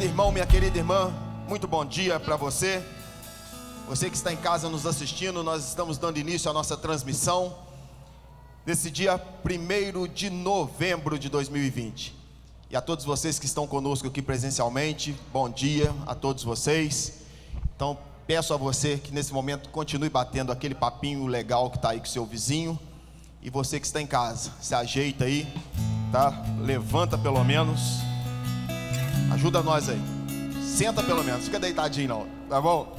querido irmão, minha querida irmã, muito bom dia para você. Você que está em casa nos assistindo, nós estamos dando início à nossa transmissão nesse dia 1º de novembro de 2020. E a todos vocês que estão conosco aqui presencialmente, bom dia a todos vocês. Então peço a você que nesse momento continue batendo aquele papinho legal que está aí com o seu vizinho. E você que está em casa, se ajeita aí, tá? Levanta pelo menos, ajuda nós aí, senta pelo menos, fica deitadinho não, tá bom?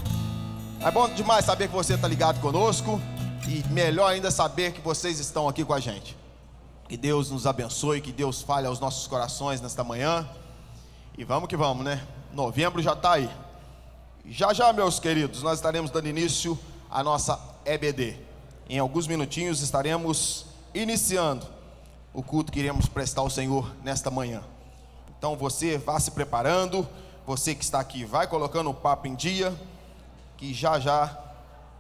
É bom demais saber que você está ligado conosco, e melhor ainda saber que vocês estão aqui com a gente. Que Deus nos abençoe, que Deus fale aos nossos corações nesta manhã, e vamos que vamos, né? Novembro já está aí. Já, meus queridos, nós estaremos dando início à nossa EBD. Em alguns minutinhos estaremos iniciando o culto que iremos prestar ao Senhor nesta manhã. Então você vá se preparando, você que está aqui vai colocando o papo em dia, que já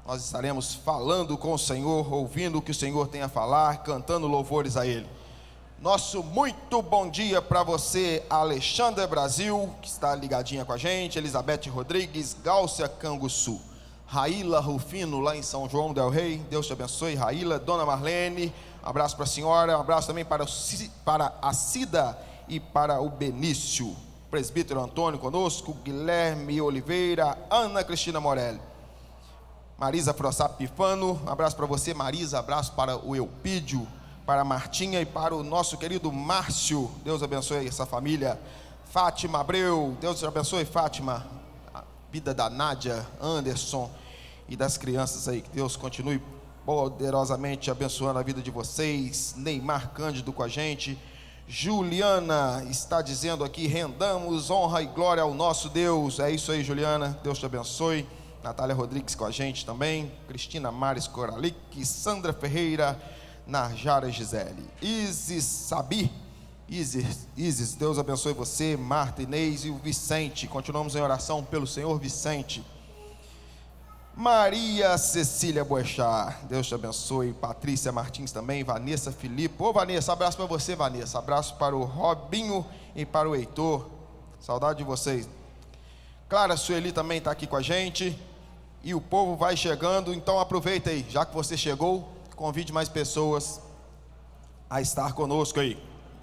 nós estaremos falando com o Senhor, ouvindo o que o Senhor tem a falar, cantando louvores a Ele. Nosso muito bom dia para você, Alexandre Brasil, que está ligadinha com a gente, Elizabeth Rodrigues, Gáucia Canguçu, Raíla Rufino, lá em São João del Rei, Deus te abençoe, Raíla. Dona Marlene, um abraço para a senhora, um abraço também para a Cida e para o Benício. Presbítero Antônio conosco, Guilherme Oliveira, Ana Cristina Morelli, Marisa Frossap Pifano, um abraço para você, Marisa, abraço para o Eupídio, para a Martinha e para o nosso querido Márcio, Deus abençoe essa família. Fátima Abreu, Deus te abençoe, Fátima. Vida da Nádia, Anderson e das crianças aí, que Deus continue poderosamente abençoando a vida de vocês. Neymar Cândido com a gente. Juliana está dizendo aqui: rendamos honra e glória ao nosso Deus. É isso aí, Juliana, Deus te abençoe. Natália Rodrigues com a gente também, Cristina Mares Coralic, Sandra Ferreira, Narjara Gisele, Isis Sabi, Isis, Deus abençoe você, Marta Inês e o Vicente. Continuamos em oração pelo Senhor Vicente. Maria Cecília Boechat, Deus te abençoe. Patrícia Martins também, Vanessa Filipe. Ô Vanessa, abraço para você, Vanessa. Abraço para o Robinho e para o Heitor, saudade de vocês. Clara Sueli também está aqui com a gente. E o povo vai chegando, então aproveita aí, já que você chegou, convide mais pessoas a estar conosco aí.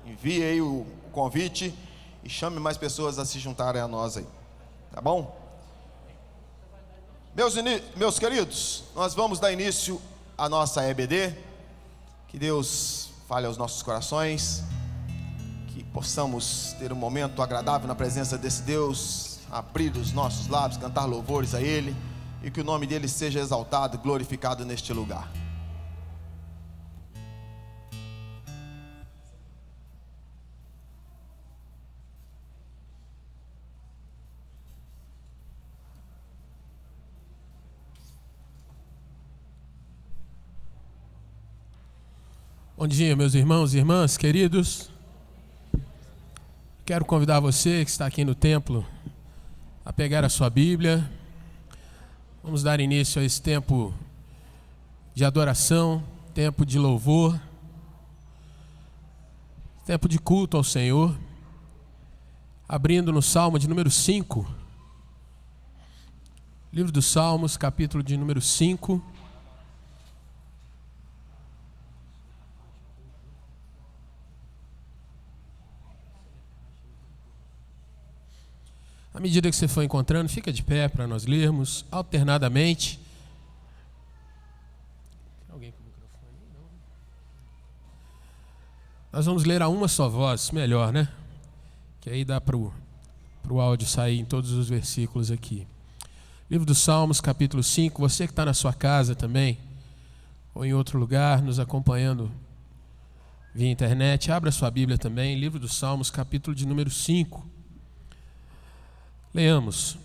Envie aí o convite e chame mais pessoas a se juntarem a nós aí, tá bom? Meus queridos, nós vamos dar início à nossa EBD. Que Deus fale aos nossos corações, que possamos ter um momento agradável na presença desse Deus, abrir os nossos lábios, cantar louvores a Ele, e que o nome dEle seja exaltado e glorificado neste lugar. Bom dia, meus irmãos e irmãs queridos. Quero convidar você que está aqui no templo a pegar a sua Bíblia. Vamos dar início a esse tempo de adoração, tempo de louvor, tempo de culto ao Senhor. Abrindo no Salmo de número 5, livro dos Salmos, capítulo de número 5. À medida que você for encontrando, fica de pé para nós lermos alternadamente. Tem alguém com o microfone? Não. Nós vamos ler a uma só voz, melhor, né? Que aí dá para o áudio sair em todos os versículos aqui. Livro dos Salmos, capítulo 5. Você que está na sua casa também, ou em outro lugar, nos acompanhando via internet, abra sua Bíblia também. Livro dos Salmos, capítulo de número 5. Leamos.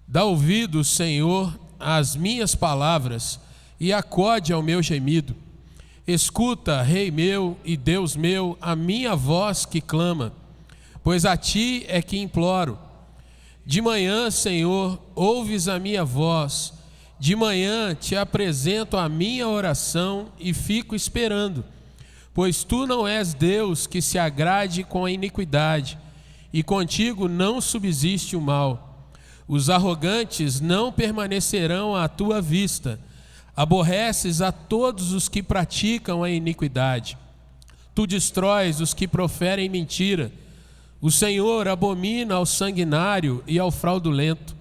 Dá ouvido, Senhor, às minhas palavras e acode ao meu gemido. Escuta, Rei meu e Deus meu, a minha voz que clama, pois a ti é que imploro. De manhã, Senhor, ouves a minha voz. De manhã te apresento a minha oração e fico esperando, pois tu não és Deus que se agrade com a iniquidade, e contigo não subsiste o mal. Os arrogantes não permanecerão à tua vista. Aborreces a todos os que praticam a iniquidade. Tu destróis os que proferem mentira. O Senhor abomina ao sanguinário e ao fraudulento.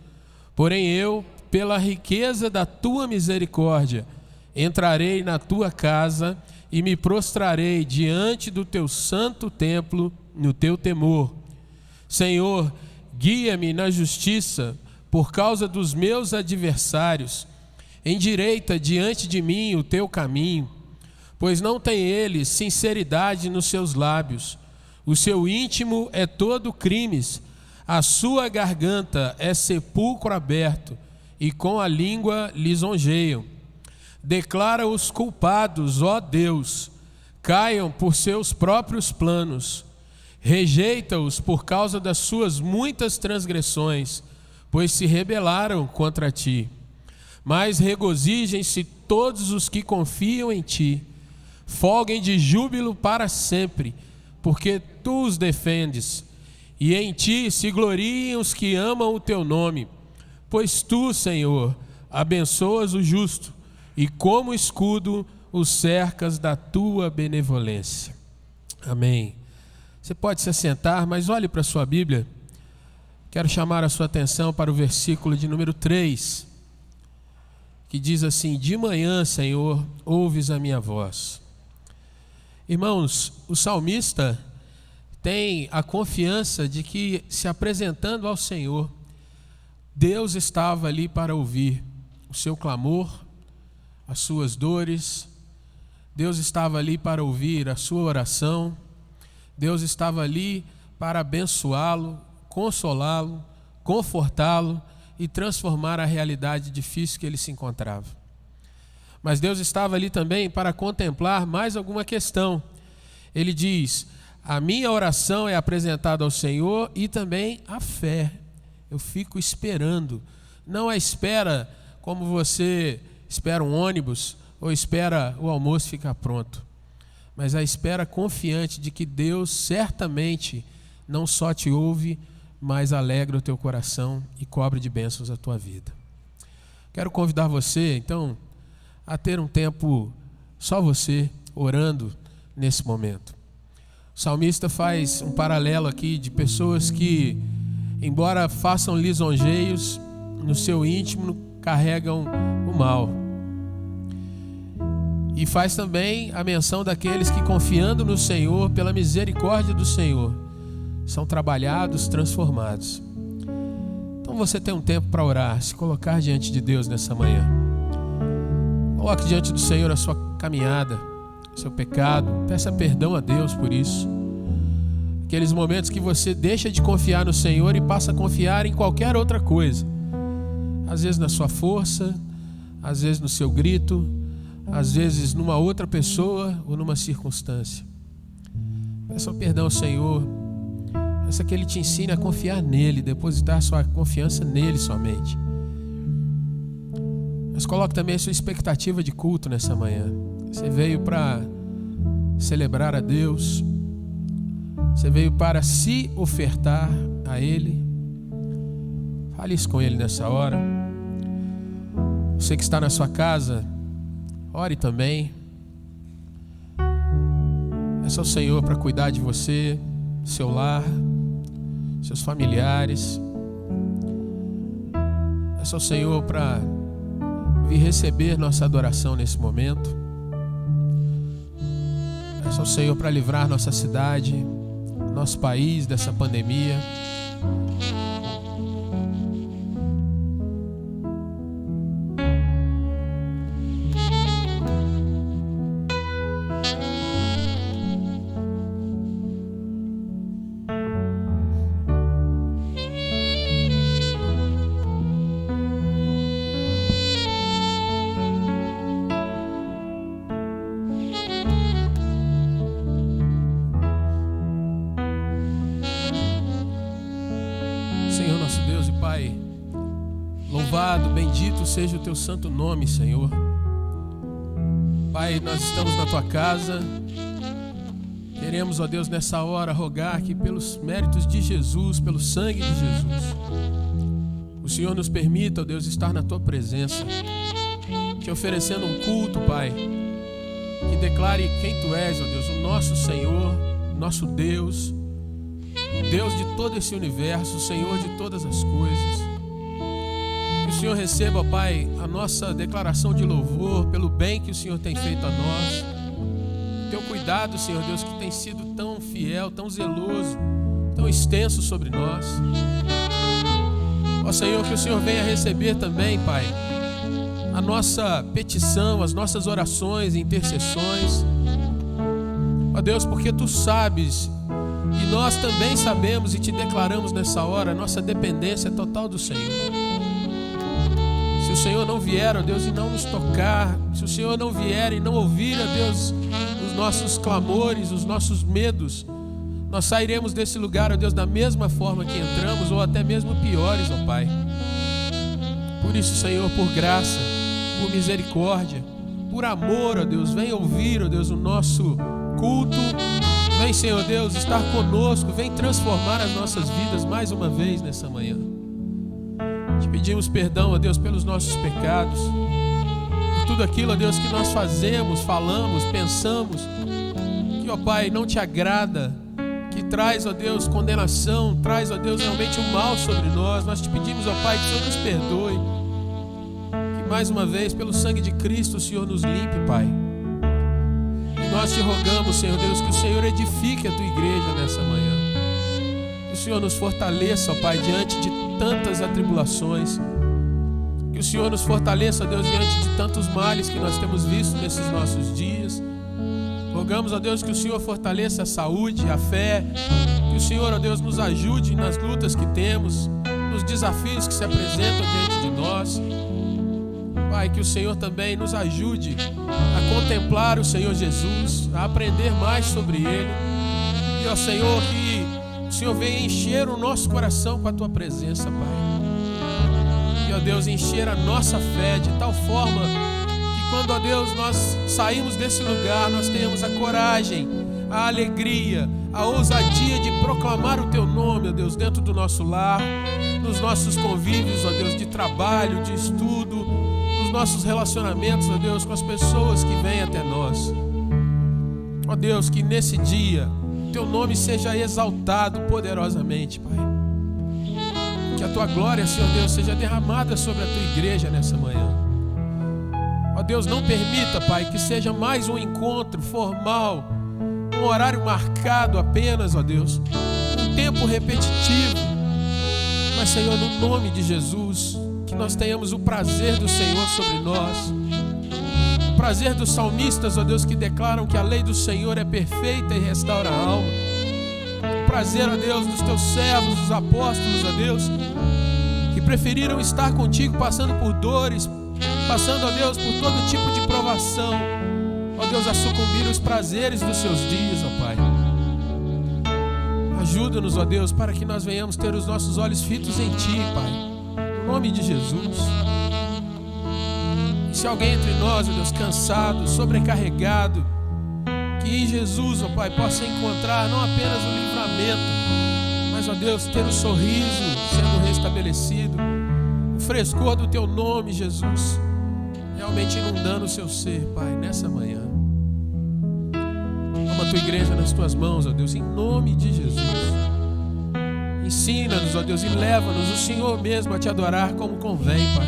Porém eu, pela riqueza da tua misericórdia, entrarei na tua casa e me prostrarei diante do teu santo templo no teu temor. Senhor, guia-me na justiça por causa dos meus adversários. Endireita diante de mim o teu caminho, pois não tem eles sinceridade nos seus lábios. O seu íntimo é todo crimes, a sua garganta é sepulcro aberto, e com a língua lisonjeiam. Declara os culpados, ó Deus, caiam por seus próprios planos. Rejeita-os por causa das suas muitas transgressões, pois se rebelaram contra ti. Mas regozijem-se todos os que confiam em ti. Folguem de júbilo para sempre, porque tu os defendes. E em ti se gloriem os que amam o teu nome. Pois tu, Senhor, abençoas o justo, e como escudo os cercas da tua benevolência. Amém. Você pode se assentar, mas olhe para a sua Bíblia. Quero chamar a sua atenção para o versículo de número 3, que diz assim: de manhã, Senhor, ouves a minha voz. Irmãos, o salmista tem a confiança de que, se apresentando ao Senhor, Deus estava ali para ouvir o seu clamor, as suas dores. Deus estava ali para ouvir a sua oração. Deus estava ali para abençoá-lo, consolá-lo, confortá-lo e transformar a realidade difícil que ele se encontrava. Mas Deus estava ali também para contemplar mais alguma questão. Ele diz: a minha oração é apresentada ao Senhor e também a fé. Eu fico esperando. Não a espera como você espera um ônibus ou espera o almoço ficar pronto, mas a espera confiante de que Deus certamente não só te ouve, mas alegra o teu coração e cobre de bênçãos a tua vida. Quero convidar você, então, a ter um tempo só você orando nesse momento. O salmista faz um paralelo aqui de pessoas que, embora façam lisonjeios, no seu íntimo carregam o mal. E faz também a menção daqueles que, confiando no Senhor, pela misericórdia do Senhor, são trabalhados, transformados. Então você tem um tempo para orar, se colocar diante de Deus nessa manhã. Coloque diante do Senhor a sua caminhada, o seu pecado, peça perdão a Deus por isso. Aqueles momentos que você deixa de confiar no Senhor e passa a confiar em qualquer outra coisa. Às vezes na sua força, às vezes no seu grito, às vezes numa outra pessoa ou numa circunstância. Peça perdão ao Senhor. Peça que Ele te ensine a confiar nele, depositar sua confiança nele somente. Mas coloque também a sua expectativa de culto nessa manhã. Você veio para celebrar a Deus. Você veio para se ofertar a Ele. Fale isso com Ele nessa hora. Você que está na sua casa, ore também. Peça ao Senhor para cuidar de você, seu lar, seus familiares. Peça ao Senhor para vir receber nossa adoração nesse momento. Peça ao Senhor para livrar nossa cidade, nosso país dessa pandemia. Senhor nosso Deus e Pai, louvado, bendito seja o Teu santo nome, Senhor. Pai, nós estamos na Tua casa, Queremos, ó Deus, nessa hora rogar que pelos méritos de Jesus, pelo sangue de Jesus, o Senhor nos permita, ó Deus, estar na Tua presença, te oferecendo um culto, Pai, que declare quem Tu és, ó Deus, o nosso Senhor, nosso Deus, o Deus de todo esse universo, o Senhor de todas as coisas. Que o Senhor receba, ó Pai, a nossa declaração de louvor pelo bem que o Senhor tem feito a nós. Teu cuidado, Senhor Deus, que tem sido tão fiel, tão zeloso, tão extenso sobre nós. Ó Senhor, que o Senhor venha receber também, Pai, a nossa petição, as nossas orações e intercessões. Ó Deus, porque Tu sabes, e nós também sabemos e Te declaramos nessa hora, a nossa dependência total do Senhor. Se o Senhor não vier, ó Deus, e não nos tocar, se o Senhor não vier e não ouvir, ó Deus, os nossos clamores, os nossos medos, nós sairemos desse lugar, ó Deus, da mesma forma que entramos, ou até mesmo piores, ó Pai. Por isso, Senhor, por graça, por misericórdia, por amor, ó Deus, vem ouvir, ó Deus, o nosso culto. Vem, Senhor Deus, estar conosco, vem transformar as nossas vidas mais uma vez nessa manhã. Te pedimos perdão, ó Deus, pelos nossos pecados, por tudo aquilo, ó Deus, que nós fazemos, falamos, pensamos, que, ó Pai, não Te agrada, que traz, ó Deus, condenação, traz, ó Deus, realmente o mal sobre nós. Nós Te pedimos, ó Pai, que o Senhor nos perdoe, que mais uma vez, pelo sangue de Cristo, o Senhor nos limpe, Pai. E nós Te rogamos, Senhor Deus, que o Senhor edifique a Tua igreja nessa manhã, que o Senhor nos fortaleça, ó Pai, diante de tantas atribulações, que o Senhor nos fortaleça, ó Deus, diante de tantos males que nós temos visto nesses nossos dias. Rogamos, ó Deus, que o Senhor fortaleça a saúde, a fé, que o Senhor, ó Deus, nos ajude nas lutas que temos, nos desafios que se apresentam diante de nós. Pai, que o Senhor também nos ajude a contemplar o Senhor Jesus, a aprender mais sobre Ele. E, ó Senhor, que o Senhor venha encher o nosso coração com a Tua presença, Pai. E, ó Deus, encher a nossa fé de tal forma que quando, ó Deus, nós saímos desse lugar, nós tenhamos a coragem, a alegria, a ousadia de proclamar o Teu nome, ó Deus, dentro do nosso lar, nos nossos convívios, ó Deus, de trabalho, de estudo, nos nossos relacionamentos, ó Deus, com as pessoas que vêm até nós. Ó Deus, que nesse dia Teu nome seja exaltado poderosamente, Pai. Que a Tua glória, Senhor Deus, seja derramada sobre a Tua igreja nessa manhã. Ó Deus, não permita, Pai, que seja mais um encontro formal, um horário marcado apenas, ó Deus, um tempo repetitivo. Mas, Senhor, no nome de Jesus, que nós tenhamos o prazer do Senhor sobre nós, o prazer dos salmistas, ó Deus, que declaram que a lei do Senhor é perfeita e restaura a alma. O prazer, ó Deus, dos Teus servos, os apóstolos, ó Deus, que preferiram estar contigo passando por dores, passando, ó Deus, por todo tipo de provação, ó Deus, a sucumbir os prazeres dos Seus dias, ó Pai. Ajuda-nos, ó Deus, para que nós venhamos ter os nossos olhos fitos em Ti, Pai, no nome de Jesus. E se alguém entre nós, ó Deus, cansado, sobrecarregado, que em Jesus, ó Pai, possa encontrar não apenas o livramento, mas, ó Deus, ter o sorriso sendo restabelecido, o frescor do Teu nome, Jesus, realmente inundando o seu ser, Pai, nessa manhã. Toma a Tua igreja nas Tuas mãos, ó Deus, em nome de Jesus. Ensina-nos, ó Deus, e leva-nos o Senhor mesmo a Te adorar como convém, Pai.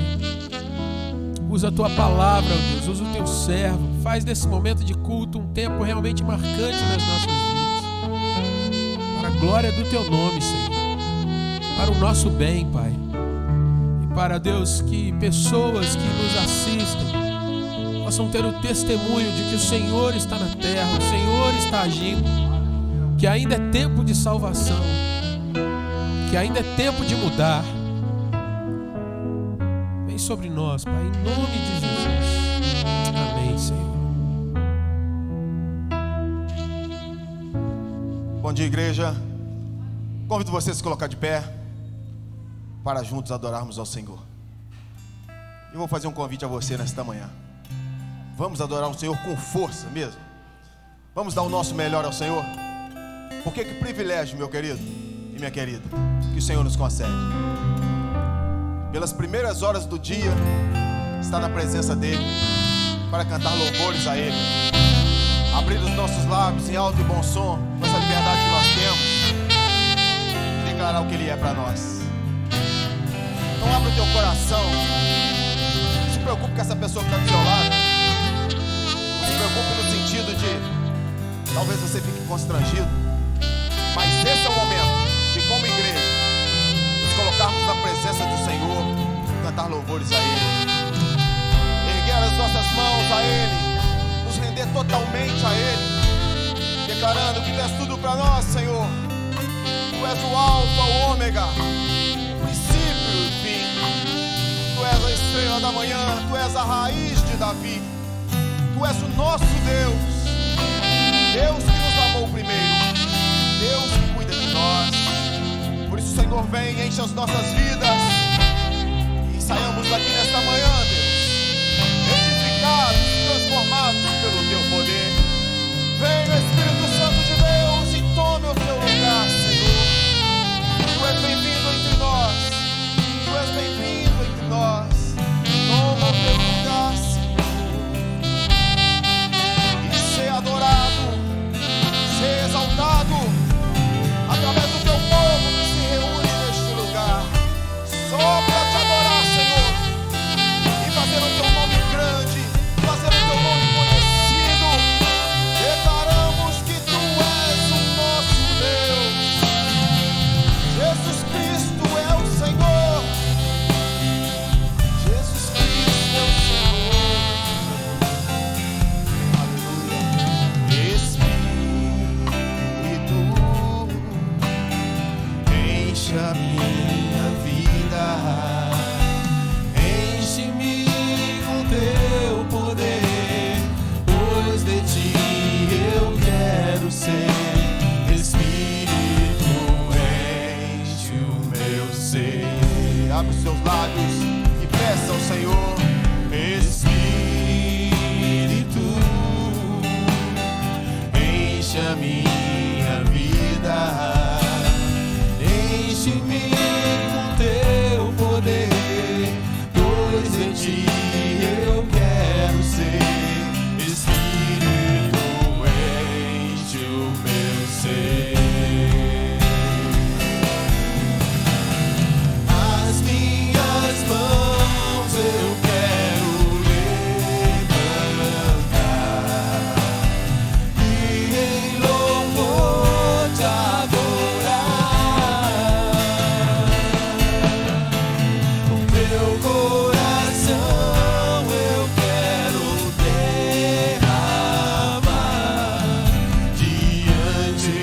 Usa a Tua palavra, ó Deus, usa o Teu servo. Faz desse momento de culto um tempo realmente marcante nas nossas vidas. Para a glória do Teu nome, Senhor. Para o nosso bem, Pai. E para, Deus, que pessoas que nos assistem possam ter o testemunho de que o Senhor está na terra, o Senhor está agindo, que ainda é tempo de salvação, que ainda é tempo de mudar. Vem sobre nós, Pai, em nome de Jesus. Amém, Senhor. Bom dia, igreja. Convido você a se colocar de pé para juntos adorarmos ao Senhor. Eu vou fazer um convite a você nesta manhã. Vamos adorar o Senhor com força mesmo. Vamos dar o nosso melhor ao Senhor. Porque que privilégio, meu querido e minha querida, que o Senhor nos concede. Pelas primeiras horas do dia, estar na presença dEle, para cantar louvores a Ele, abrir os nossos lábios em alto e bom som, com essa liberdade que nós temos, e declarar o que Ele é para nós. Não abra o teu coração, não se preocupe com essa pessoa que está do seu lado, não se preocupe no sentido de talvez você fique constrangido, mas esse é o momento de, como igreja, nos colocarmos na presença do Senhor, cantar louvores a Ele, erguer as nossas mãos a Ele, nos render totalmente a Ele, declarando que Tu és tudo para nós, Senhor. Tu és o alfa, o ômega, o princípio e o fim. Tu és a estrela da manhã, Tu és a raiz de Davi. Tu és o nosso Deus, Deus que nos amou primeiro, Deus que cuida de nós. Por isso, Senhor, vem, enche as nossas vidas e saiamos daqui nesta manhã, Deus, edificados, transformados pelo Teu poder. Venha, Espírito Santo de Deus, e tome o Teu lugar, Senhor. Tu és bem-vindo entre nós, Tu és bem-vindo entre nós. Toma o Teu lugar, Senhor, e ser adorado, ser exaltado através do Teu povo que se reúne neste lugar, só para Te adorar, Senhor, e fazer o Teu nome grande, fazer o Teu nome conhecido. Declaramos que Tu és o nosso Deus. Jesus Cristo é o Senhor. Jesus Cristo é o Senhor. Aleluia. Espírito, enche a minha vida, enche-me com Teu poder, pois de Ti eu quero ser. Espírito, enche o meu ser. Abre os seus lábios e peça ao Senhor. Espírito, enche a minha vida, enche-me com Teu poder, pois em Ti eu quero ser. Espírito, enche o meu ser. As minhas mãos eu quero levantar e em louvor Te adorar. Com meu coração eu quero derramar diante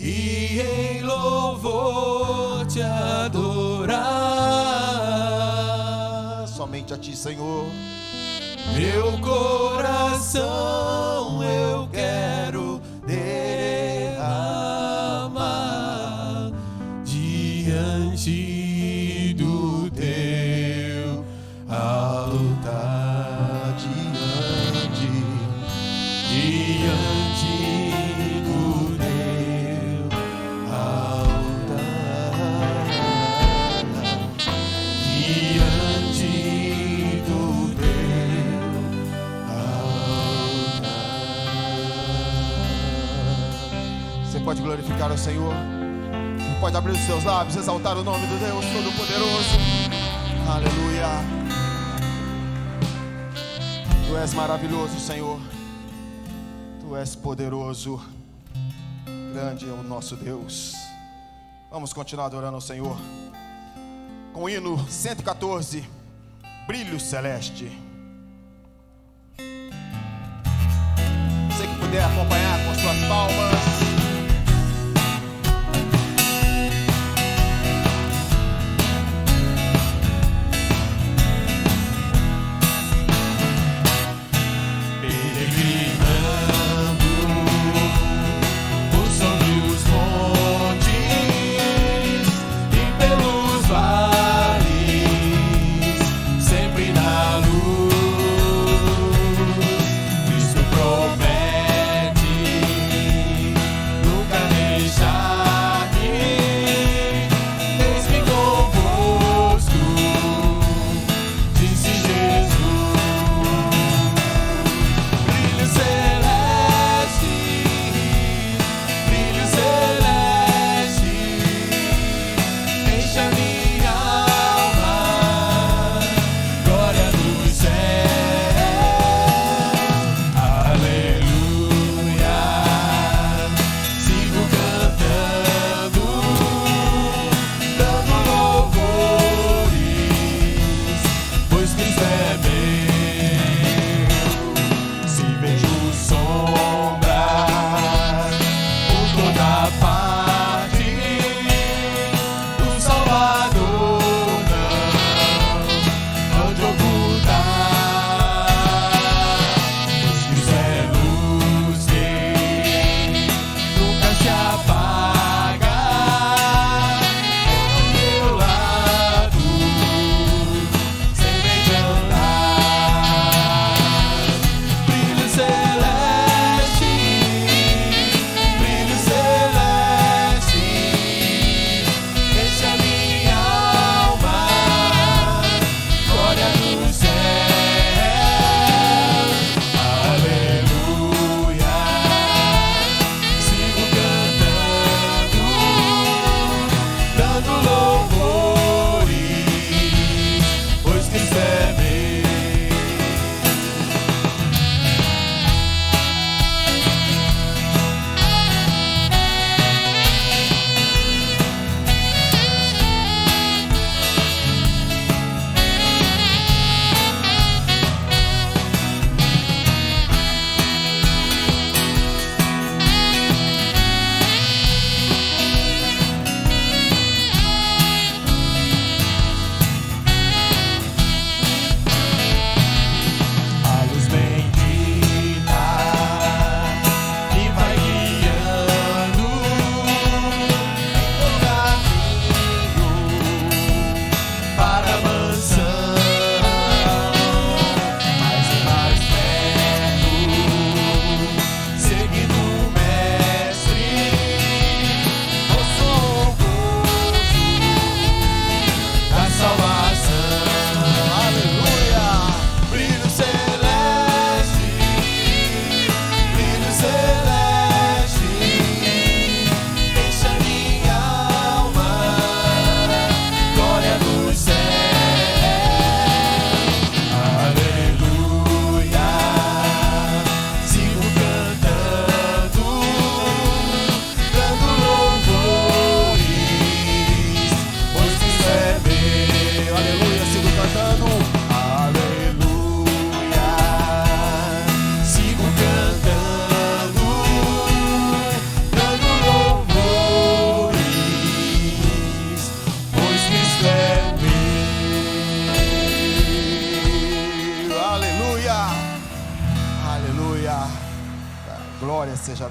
e em louvor te adorar. Somente a ti, Senhor. Meu coração eu quero derramar diante do teu altar, diante do teu altar, diante do teu altar. Você pode glorificar o Senhor. Você pode abrir os seus lábios, exaltar o nome do Deus Todo-Poderoso. Aleluia. Tu és maravilhoso, Senhor. Tu és poderoso. Grande é o nosso Deus. Vamos continuar adorando ao Senhor com o hino 114, Brilho Celeste. Você que puder acompanhar com as suas palmas. Cristo promete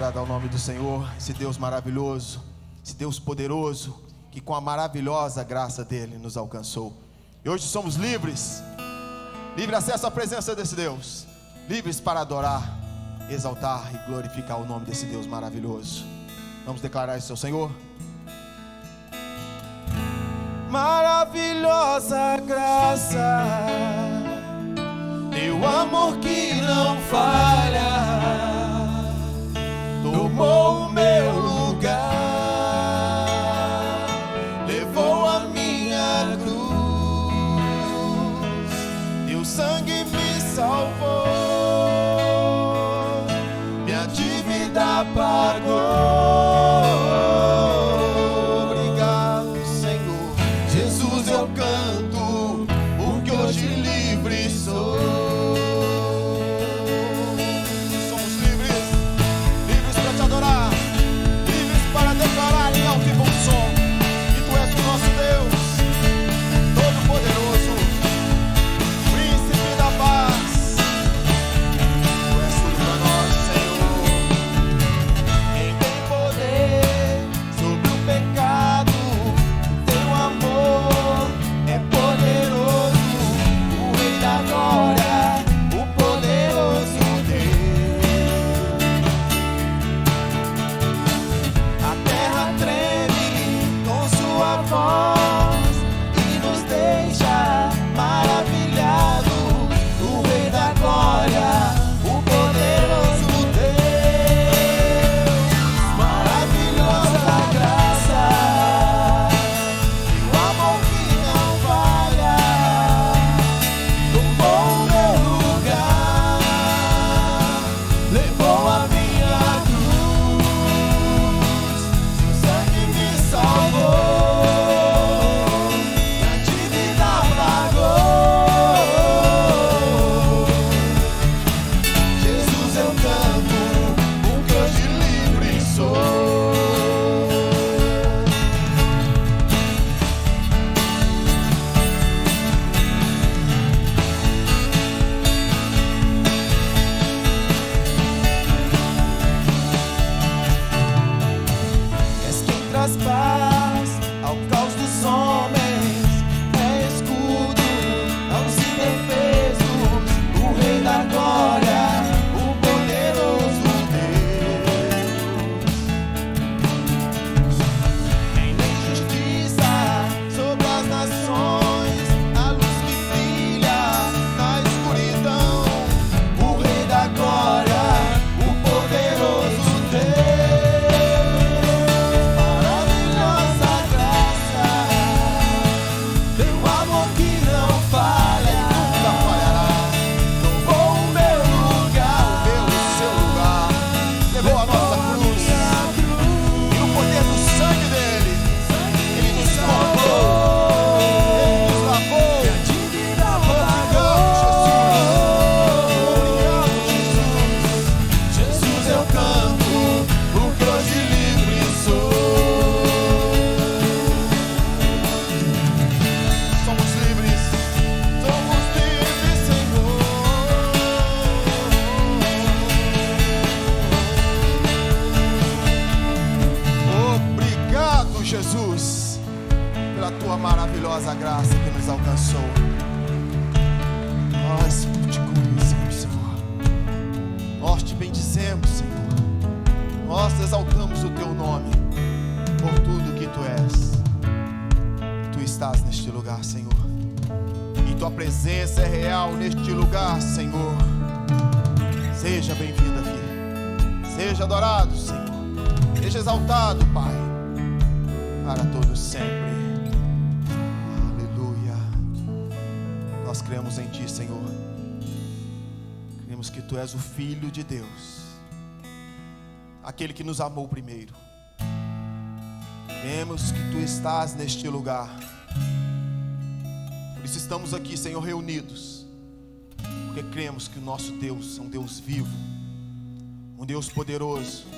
Adorado ao nome do Senhor, esse Deus maravilhoso, esse Deus poderoso, que com a maravilhosa graça dele nos alcançou. E hoje somos livres, livre acesso à presença desse Deus, livres para adorar, exaltar e glorificar o nome desse Deus maravilhoso. Vamos declarar isso ao Senhor. Maravilhosa graça, teu amor que não falha, tomou o meu lugar, levou a minha cruz, teu sangue me salvou, minha dívida pagou. Obrigado, Senhor. Jesus, eu canto, porque hoje livre sou. Jesus, pela tua maravilhosa graça que nos alcançou. Nós te conhecemos, Senhor. Nós te bendizemos, Senhor. Nós exaltamos o teu nome por tudo que tu és. Tu estás neste lugar, Senhor, e tua presença é real neste lugar, Senhor. Seja bem-vindo aqui. Seja adorado, Senhor. Seja exaltado, Pai, para todos sempre. Aleluia. Nós cremos em Ti, Senhor. Cremos que Tu és o Filho de Deus, aquele que nos amou primeiro. Cremos que Tu estás neste lugar. Por isso estamos aqui, Senhor, reunidos, porque cremos que o nosso Deus é um Deus vivo, um Deus poderoso.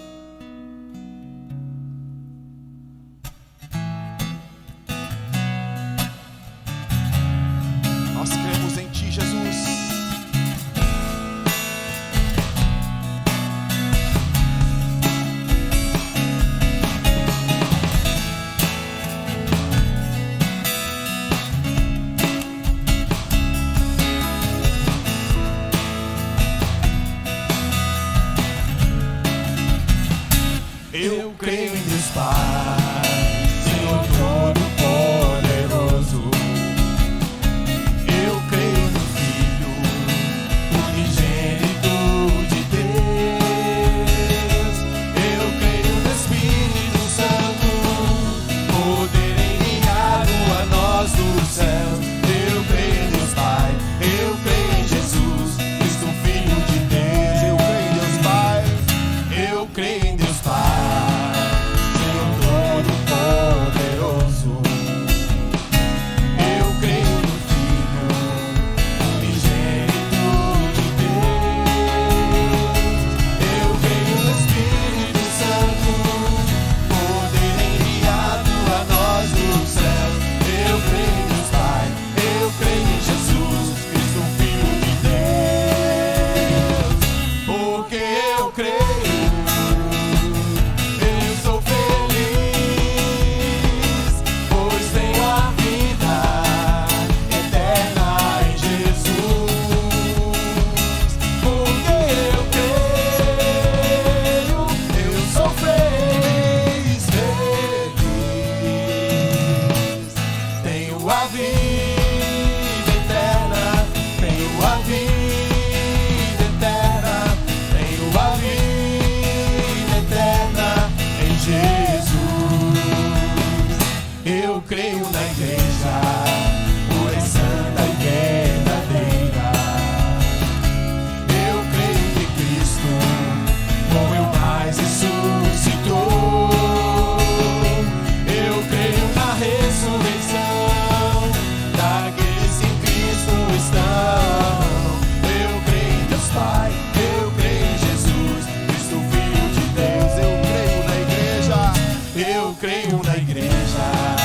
igreja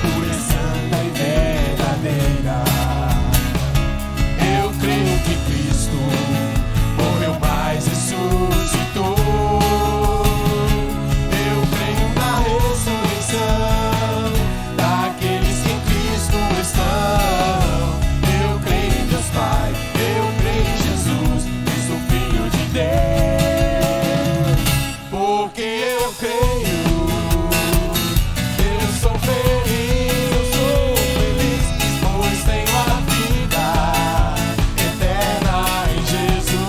pura, santa e verdadeira. Eu creio que Cristo morreu, mas ressuscitou. Eu creio na ressurreição daqueles que em Cristo estão. Eu creio em Deus Pai, eu creio em Jesus, Cristo Filho de Deus. Porque eu creio, eu sou feliz, pois tenho a vida eterna em Jesus.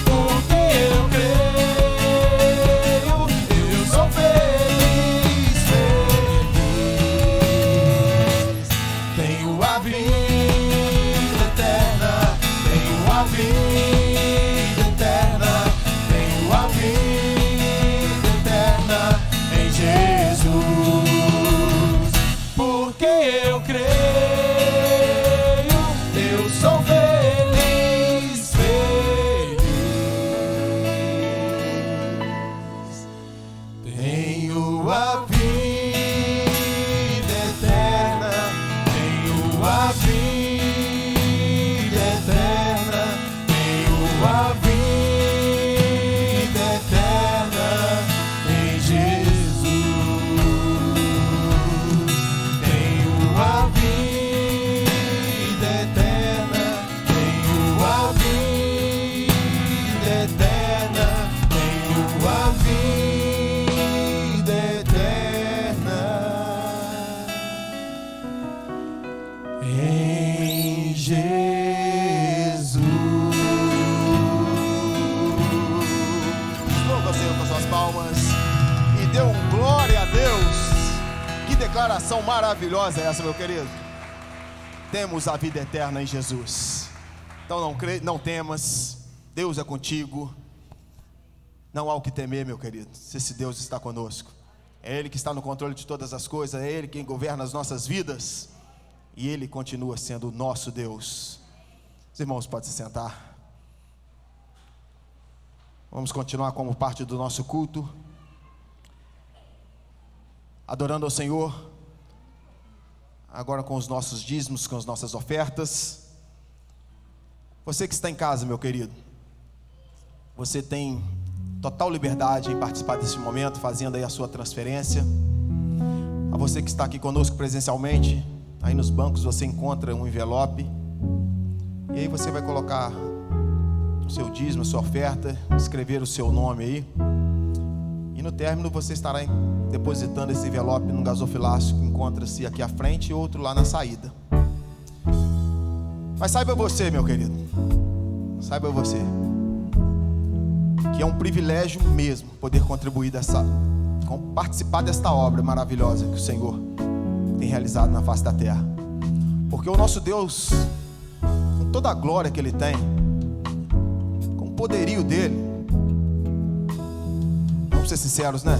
Porque eu creio, eu sou feliz, feliz. Tenho a vida eterna, tenho a vida eterna, tenho a vida eterna em Jesus. Porque eu creio, eu sou feliz, feliz. Tenho a vida eterna, tenho a vida eterna, tenho a vida eterna em Jesus. Tenho a vida eterna, tenho a vida eterna, tenho a vida eterna em Jesus. Louva o Senhor com as suas palmas e dê um glória a Deus. Que declaração maravilhosa é essa, meu querido? Temos a vida eterna em Jesus. Então não temas, Deus é contigo. Não há o que temer, meu querido, se esse Deus está conosco. É Ele que está no controle de todas as coisas, é Ele quem governa as nossas vidas, e Ele continua sendo o nosso Deus. Os irmãos podem se sentar. Vamos continuar como parte do nosso culto, adorando ao Senhor, agora com os nossos dízimos, com as nossas ofertas. Você que está em casa, meu querido, você tem total liberdade em participar desse momento, fazendo aí a sua transferência. A você que está aqui conosco presencialmente, aí nos bancos você encontra um envelope, e aí você vai colocar o seu dízimo, a sua oferta, escrever o seu nome aí, e no término você estará depositando esse envelope num gasofilácio que encontra-se aqui à frente e outro lá na saída. Mas saiba você, meu querido, saiba você que é um privilégio mesmo poder contribuir participar desta obra maravilhosa que o Senhor tem realizado na face da terra. Porque o nosso Deus, com toda a glória que Ele tem, com o poderio dEle, vamos ser sinceros, né?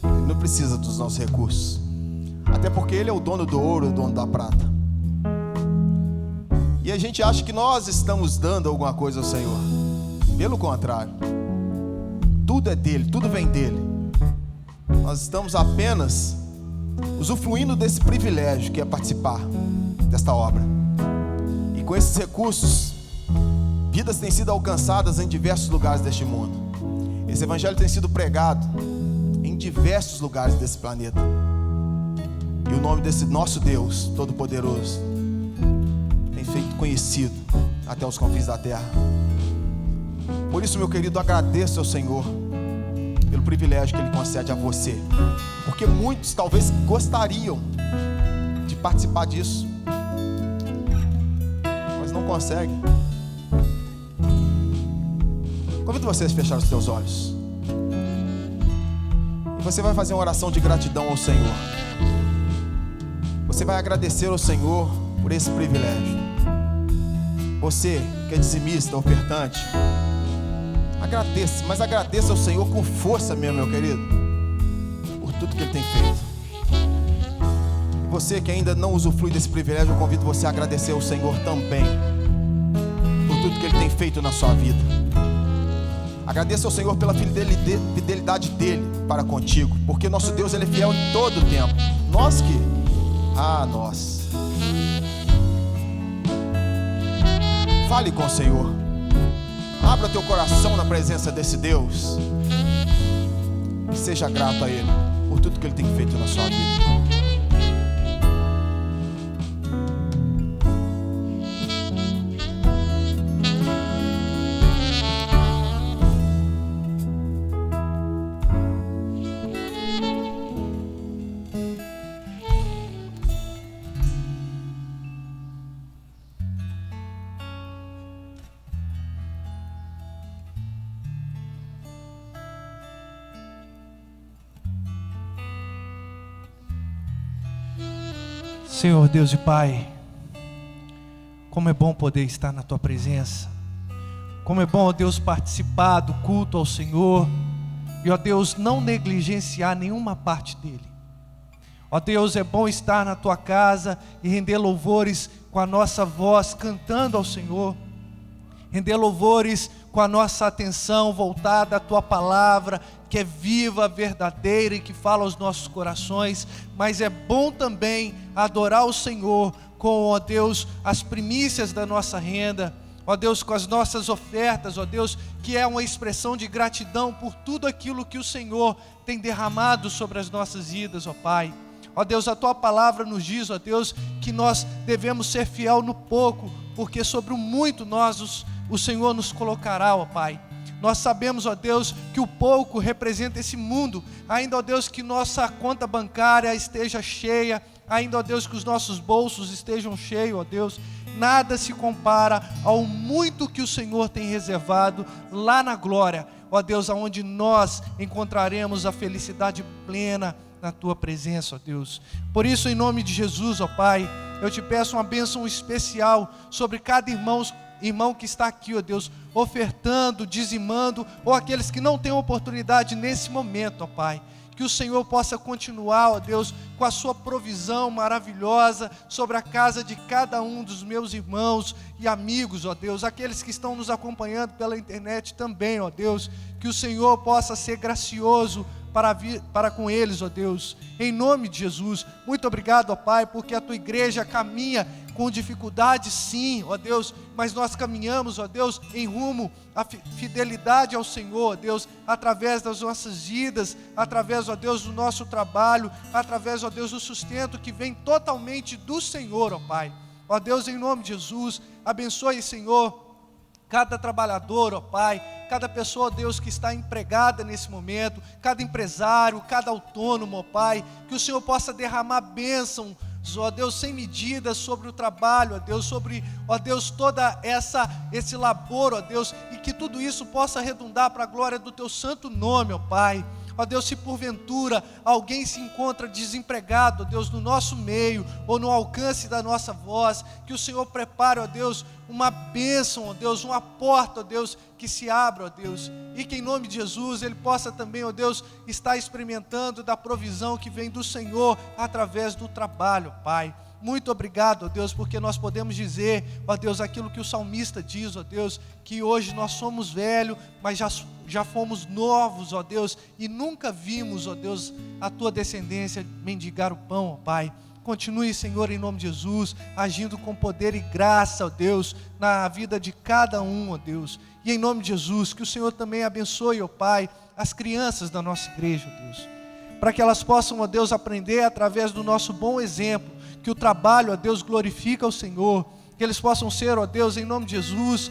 Ele não precisa dos nossos recursos, até porque Ele é o dono do ouro, o dono da prata. E a gente acha que nós estamos dando alguma coisa ao Senhor. Pelo contrário, tudo é dele, tudo vem dele. Nós estamos apenas usufruindo desse privilégio que é participar desta obra. E com esses recursos, vidas têm sido alcançadas em diversos lugares deste mundo. Esse evangelho tem sido pregado em diversos lugares desse planeta. E o nome desse nosso Deus Todo-Poderoso tem feito conhecido até os confins da terra. Por isso, meu querido, agradeço ao Senhor pelo privilégio que Ele concede a você, porque muitos talvez gostariam de participar disso, mas não conseguem. Convido você a fechar os seus olhos, e você vai fazer uma oração de gratidão ao Senhor. Você vai agradecer ao Senhor por esse privilégio. Você que é dizimista, ofertante, agradeça, mas agradeça ao Senhor com força mesmo, meu querido, por tudo que Ele tem feito. E você que ainda não usufrui desse privilégio, eu convido você a agradecer ao Senhor também por tudo que Ele tem feito na sua vida. Agradeça ao Senhor pela fidelidade dEle para contigo, porque nosso Deus, Ele é fiel em todo o tempo. Nós. Fale com o Senhor. Abra teu coração na presença desse Deus. E seja grato a Ele por tudo que Ele tem feito na sua vida. Senhor Deus e Pai, como é bom poder estar na Tua presença, como é bom, ó Deus, participar do culto ao Senhor, e ó Deus, não negligenciar nenhuma parte dele. Ó Deus, é bom estar na Tua casa e render louvores com a nossa voz, cantando ao Senhor, render louvores com a nossa atenção voltada à Tua palavra, que é viva, verdadeira e que fala aos nossos corações. Mas é bom também adorar o Senhor com, ó Deus, as primícias da nossa renda, ó Deus, com as nossas ofertas, ó Deus, que é uma expressão de gratidão por tudo aquilo que o Senhor tem derramado sobre as nossas vidas, ó Pai. Ó Deus, a Tua palavra nos diz, ó Deus, que nós devemos ser fiel no pouco, porque sobre o muito o Senhor nos colocará, ó Pai. Nós sabemos, ó Deus, que o pouco representa esse mundo, ainda, ó Deus, que nossa conta bancária esteja cheia, ainda, ó Deus, que os nossos bolsos estejam cheios, ó Deus, nada se compara ao muito que o Senhor tem reservado lá na glória, ó Deus, aonde nós encontraremos a felicidade plena na Tua presença, ó Deus. Por isso, em nome de Jesus, ó Pai, eu te peço uma bênção especial sobre cada irmão que está aqui, ó Deus, ofertando, dizimando, ou aqueles que não têm oportunidade nesse momento, ó Pai. Que o Senhor possa continuar, ó Deus, com a sua provisão maravilhosa sobre a casa de cada um dos meus irmãos e amigos, ó Deus, aqueles que estão nos acompanhando pela internet também, ó Deus, que o Senhor possa ser gracioso para com eles, ó Deus, em nome de Jesus. Muito obrigado, ó Pai, porque a Tua igreja caminha com dificuldade, sim, ó Deus, mas nós caminhamos, ó Deus, em rumo à fidelidade ao Senhor, ó Deus, através das nossas vidas, através, ó Deus, do nosso trabalho, através, ó Deus, do sustento que vem totalmente do Senhor, ó Pai. Ó Deus, em nome de Jesus, abençoe, Senhor, cada trabalhador, ó Pai, cada pessoa, ó Deus, que está empregada nesse momento, cada empresário, cada autônomo, ó Pai, que o Senhor possa derramar bênção, ó Deus, sem medida sobre o trabalho, ó Deus, sobre, ó Deus, toda esse labor, ó Deus, e que tudo isso possa redundar para a glória do Teu santo nome, ó Pai. Ó Deus, se porventura alguém se encontra desempregado, ó Deus, no nosso meio, ou no alcance da nossa voz, que o Senhor prepare, ó Deus, uma bênção, ó Deus, uma porta, ó Deus, que se abra, ó Deus, e que em nome de Jesus ele possa também, ó Deus, estar experimentando da provisão que vem do Senhor através do trabalho, Pai. Muito obrigado, ó Deus, porque nós podemos dizer, ó Deus, aquilo que o salmista diz, ó Deus, que hoje nós somos velhos, mas já fomos novos, ó Deus, e nunca vimos, ó Deus, a Tua descendência mendigar o pão, ó Pai. Continue, Senhor, em nome de Jesus, agindo com poder e graça, ó Deus, na vida de cada um, ó Deus. E em nome de Jesus, que o Senhor também abençoe, ó Pai, as crianças da nossa igreja, ó Deus, para que elas possam, ó Deus, aprender através do nosso bom exemplo, que o trabalho, ó Deus, glorifica o Senhor, que eles possam ser, ó Deus, em nome de Jesus,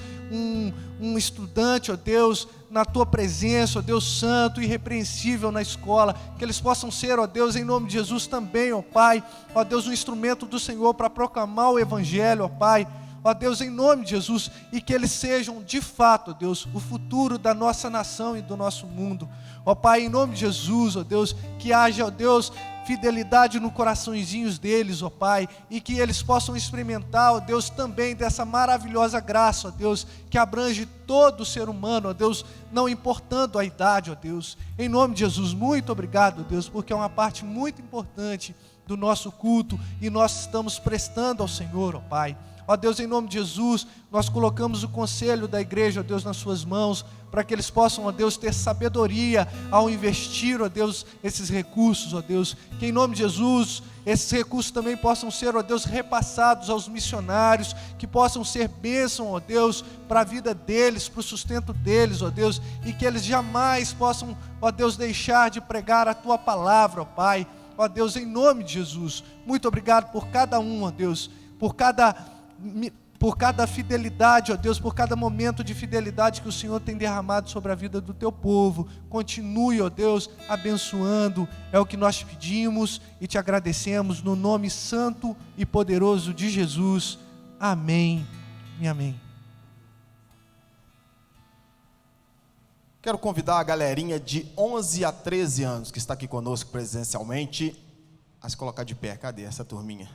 um estudante, ó Deus, na Tua presença, ó Deus santo e irrepreensível na escola, que eles possam ser, ó Deus, em nome de Jesus também, ó Pai, ó Deus, um instrumento do Senhor para proclamar o Evangelho, ó Pai, ó Deus, em nome de Jesus, e que eles sejam de fato, ó Deus, o futuro da nossa nação e do nosso mundo, ó Pai, em nome de Jesus, ó Deus, que haja, ó Deus, fidelidade no coraçõezinhos deles, ó Pai, e que eles possam experimentar, ó Deus, também dessa maravilhosa graça, ó Deus, que abrange todo ser humano, ó Deus, não importando a idade, ó Deus. Em nome de Jesus, muito obrigado, ó Deus, porque é uma parte muito importante do nosso culto e nós estamos prestando ao Senhor, ó Pai. Ó Deus, em nome de Jesus, nós colocamos o conselho da igreja, ó Deus, nas suas mãos, para que eles possam, ó Deus, ter sabedoria ao investir, ó Deus, esses recursos, ó Deus. Que em nome de Jesus, esses recursos também possam ser, ó Deus, repassados aos missionários, que possam ser bênção, ó Deus, para a vida deles, para o sustento deles, ó Deus, e que eles jamais possam, ó Deus, deixar de pregar a Tua palavra, ó Pai. Ó Deus, em nome de Jesus, muito obrigado por cada um, ó Deus, por cada fidelidade, ó Deus, por cada momento de fidelidade que o Senhor tem derramado sobre a vida do Teu povo. Continue, ó Deus, abençoando, é o que nós pedimos e Te agradecemos no nome santo e poderoso de Jesus. Amém e amém. Quero convidar a galerinha de 11 a 13 anos que está aqui conosco presencialmente a se colocar de pé. Cadê essa turminha?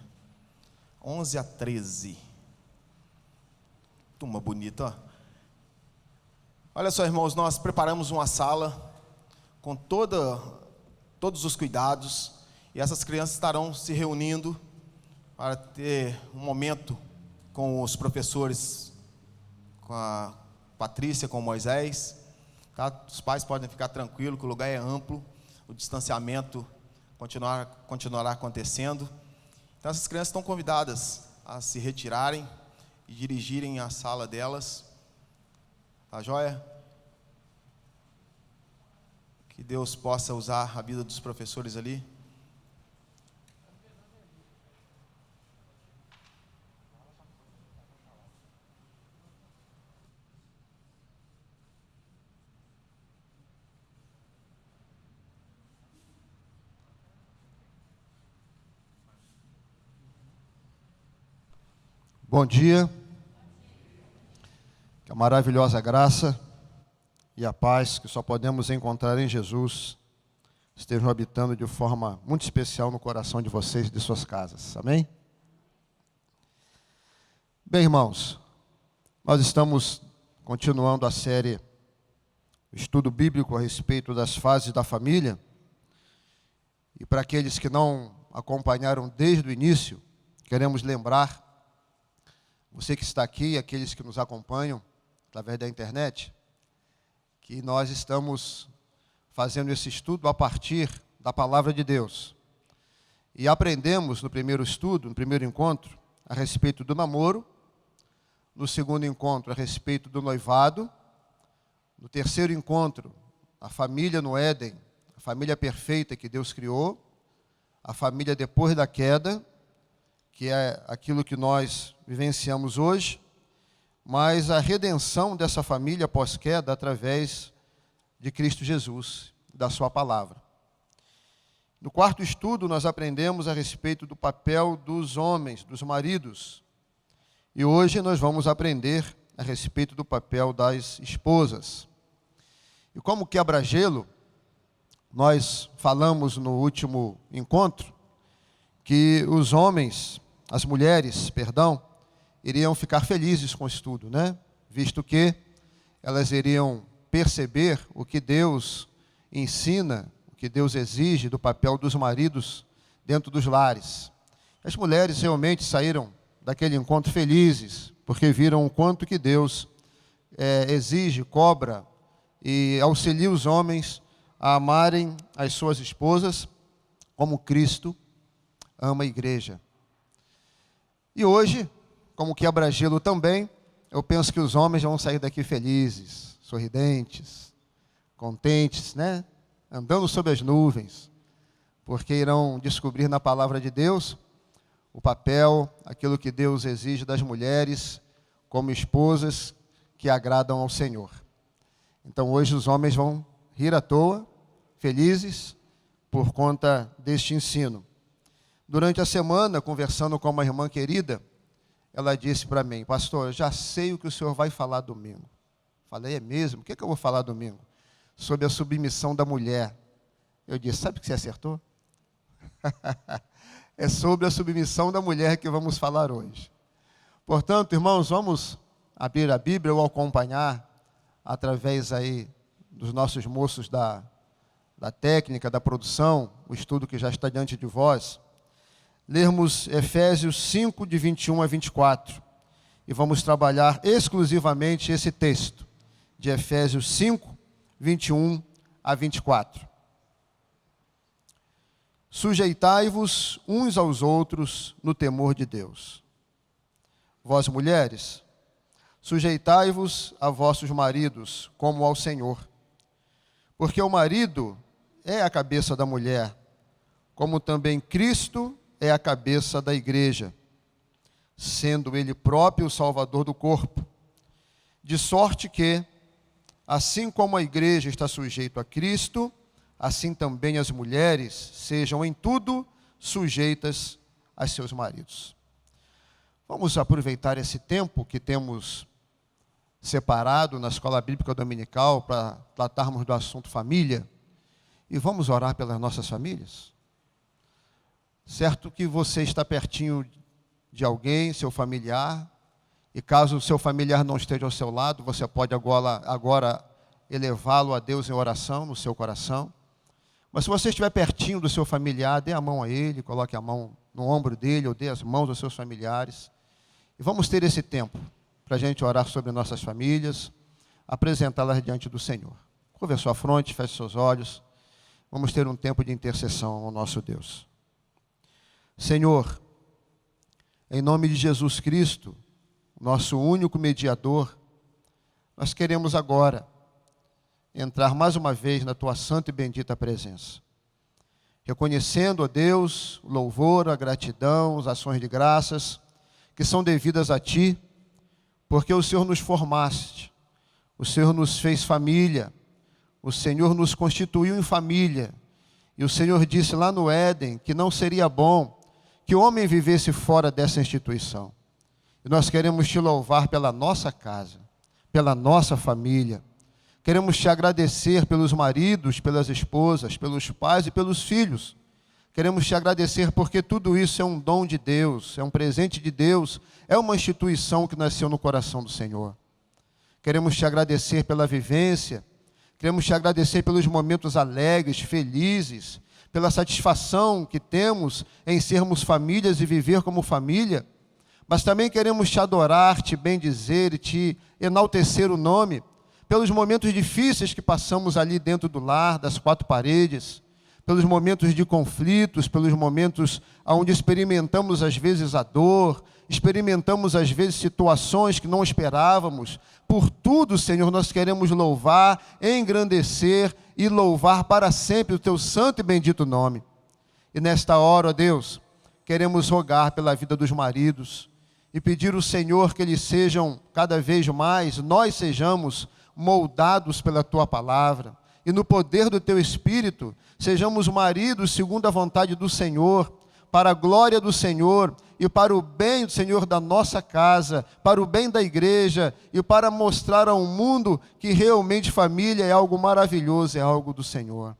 11 a 13. Turma bonita, ó. Olha só, irmãos, nós preparamos uma sala com todos os cuidados e essas crianças estarão se reunindo para ter um momento com os professores, com a Patrícia, com o Moisés. Tá? Os pais podem ficar tranquilos que o lugar é amplo, o distanciamento continuará acontecendo. Então essas crianças estão convidadas a se retirarem e dirigirem a sala delas. Tá joia? Que Deus possa usar a vida dos professores ali. Bom dia, que a maravilhosa graça e a paz que só podemos encontrar em Jesus estejam habitando de forma muito especial no coração de vocês e de suas casas, amém? Bem, irmãos, nós estamos continuando a série Estudo Bíblico a respeito das fases da família, e para aqueles que não acompanharam desde o início, queremos lembrar você que está aqui e aqueles que nos acompanham através da internet, que nós estamos fazendo esse estudo a partir da Palavra de Deus. E aprendemos no primeiro estudo, no primeiro encontro, a respeito do namoro, no segundo encontro, a respeito do noivado, no terceiro encontro, a família no Éden, a família perfeita que Deus criou, a família depois da queda, que é aquilo que nós vivenciamos hoje, mas a redenção dessa família pós-queda através de Cristo Jesus, da sua palavra. No quarto estudo, nós aprendemos a respeito do papel dos homens, dos maridos. E hoje nós vamos aprender a respeito do papel das esposas. E como quebra-gelo, nós falamos no último encontro que os homens, as mulheres, iriam ficar felizes com o estudo, né? Visto que elas iriam perceber o que Deus ensina, o que Deus exige do papel dos maridos dentro dos lares. As mulheres realmente saíram daquele encontro felizes, porque viram o quanto que Deus exige, cobra e auxilia os homens a amarem as suas esposas como Cristo ama a igreja. E hoje, como quebra-gelo também, eu penso que os homens vão sair daqui felizes, sorridentes, contentes, né? Andando sobre as nuvens, porque irão descobrir na palavra de Deus o papel, aquilo que Deus exige das mulheres como esposas que agradam ao Senhor. Então hoje os homens vão rir à toa, felizes, por conta deste ensino. Durante a semana, conversando com uma irmã querida, ela disse para mim: pastor, eu já sei o que o senhor vai falar domingo. Falei: é mesmo? O que eu vou falar domingo? Sobre a submissão da mulher. Eu disse: sabe o que você acertou? É sobre a submissão da mulher que vamos falar hoje. Portanto, irmãos, vamos abrir a Bíblia ou acompanhar através aí dos nossos moços da técnica, da produção, o estudo que já está diante de vós, lermos Efésios 5, de 21 a 24. E vamos trabalhar exclusivamente esse texto, de Efésios 5, 21 a 24. Sujeitai-vos uns aos outros no temor de Deus. Vós, mulheres, sujeitai-vos a vossos maridos, como ao Senhor. Porque o marido é a cabeça da mulher, como também Cristo é a cabeça da igreja, sendo ele próprio o Salvador do corpo. De sorte que, assim como a igreja está sujeita a Cristo, assim também as mulheres sejam em tudo sujeitas a seus maridos. Vamos aproveitar esse tempo que temos separado na Escola Bíblica Dominical para tratarmos do assunto família e vamos orar pelas nossas famílias. Certo que você está pertinho de alguém, seu familiar, e caso o seu familiar não esteja ao seu lado, você pode agora elevá-lo a Deus em oração no seu coração. Mas se você estiver pertinho do seu familiar, dê a mão a ele, coloque a mão no ombro dele, ou dê as mãos aos seus familiares. E vamos ter esse tempo para a gente orar sobre nossas famílias, apresentá-las diante do Senhor. Curva a sua fronte, feche seus olhos. Vamos ter um tempo de intercessão ao nosso Deus. Senhor, em nome de Jesus Cristo, nosso único mediador, nós queremos agora entrar mais uma vez na Tua santa e bendita presença. Reconhecendo, ó Deus, o louvor, a gratidão, as ações de graças que são devidas a Ti, porque o Senhor nos formaste, o Senhor nos fez família, o Senhor nos constituiu em família, e o Senhor disse lá no Éden que não seria bom que o homem vivesse fora dessa instituição. E nós queremos Te louvar pela nossa casa, pela nossa família. Queremos Te agradecer pelos maridos, pelas esposas, pelos pais e pelos filhos. Queremos Te agradecer porque tudo isso é um dom de Deus, é um presente de Deus, é uma instituição que nasceu no coração do Senhor. Queremos Te agradecer pela vivência, queremos Te agradecer pelos momentos alegres, felizes, pela satisfação que temos em sermos famílias e viver como família, mas também queremos Te adorar, Te bendizer e Te enaltecer o nome, pelos momentos difíceis que passamos ali dentro do lar, das quatro paredes, pelos momentos de conflitos, pelos momentos onde experimentamos às vezes a dor, experimentamos às vezes situações que não esperávamos. Por tudo, Senhor, nós queremos louvar, engrandecer e louvar para sempre o Teu santo e bendito nome. E nesta hora, ó Deus, queremos rogar pela vida dos maridos e pedir ao Senhor que eles sejam cada vez mais, nós sejamos moldados pela Tua palavra, e no poder do Teu Espírito, sejamos maridos segundo a vontade do Senhor, para a glória do Senhor, e para o bem do Senhor da nossa casa, para o bem da igreja, e para mostrar ao mundo que realmente família é algo maravilhoso, é algo do Senhor.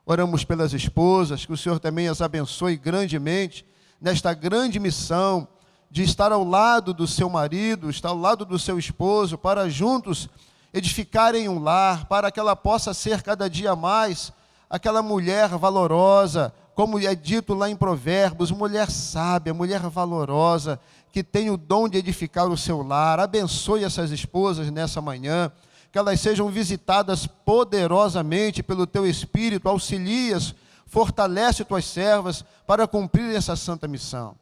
Oramos pelas esposas, que o Senhor também as abençoe grandemente, nesta grande missão, de estar ao lado do seu marido, estar ao lado do seu esposo, para juntos edificarem um lar, para que ela possa ser cada dia mais aquela mulher valorosa, como é dito lá em Provérbios, mulher sábia, mulher valorosa, que tem o dom de edificar o seu lar. Abençoe essas esposas nessa manhã, que elas sejam visitadas poderosamente pelo Teu Espírito, auxilia-as, fortalece Tuas servas para cumprir essa santa missão.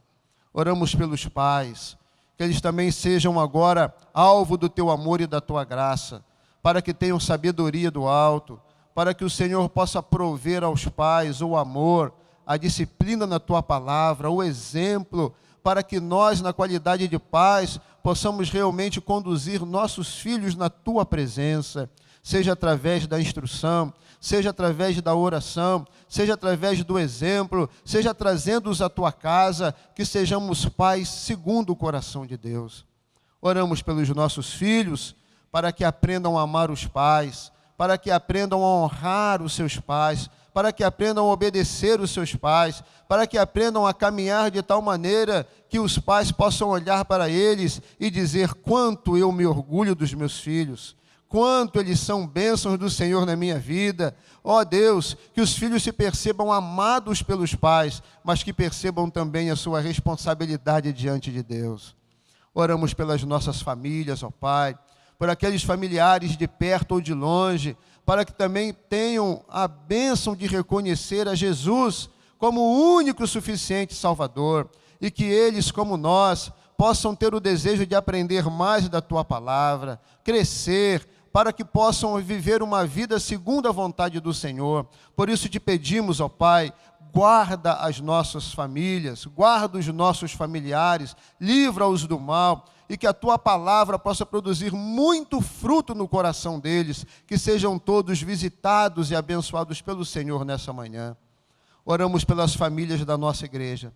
Oramos pelos pais, que eles também sejam agora alvo do Teu amor e da Tua graça, para que tenham sabedoria do alto, para que o Senhor possa prover aos pais o amor, a disciplina na Tua palavra, o exemplo, para que nós, na qualidade de pais, possamos realmente conduzir nossos filhos na Tua presença, seja através da instrução, seja através da oração, seja através do exemplo, seja trazendo-os à Tua casa, que sejamos pais segundo o coração de Deus. Oramos pelos nossos filhos, para que aprendam a amar os pais, para que aprendam a honrar os seus pais, para que aprendam a obedecer os seus pais, para que aprendam a caminhar de tal maneira que os pais possam olhar para eles e dizer: quanto eu me orgulho dos meus filhos, quanto eles são bênçãos do Senhor na minha vida. Ó Deus, que os filhos se percebam amados pelos pais, mas que percebam também a sua responsabilidade diante de Deus. Oramos pelas nossas famílias, ó Pai, por aqueles familiares de perto ou de longe, para que também tenham a bênção de reconhecer a Jesus como o único e suficiente Salvador, e que eles, como nós, possam ter o desejo de aprender mais da Tua Palavra, crescer, para que possam viver uma vida segundo a vontade do Senhor. Por isso te pedimos, ó Pai, guarda as nossas famílias, guarda os nossos familiares, livra-os do mal, e que a Tua Palavra possa produzir muito fruto no coração deles, que sejam todos visitados e abençoados pelo Senhor nessa manhã. Oramos pelas famílias da nossa igreja.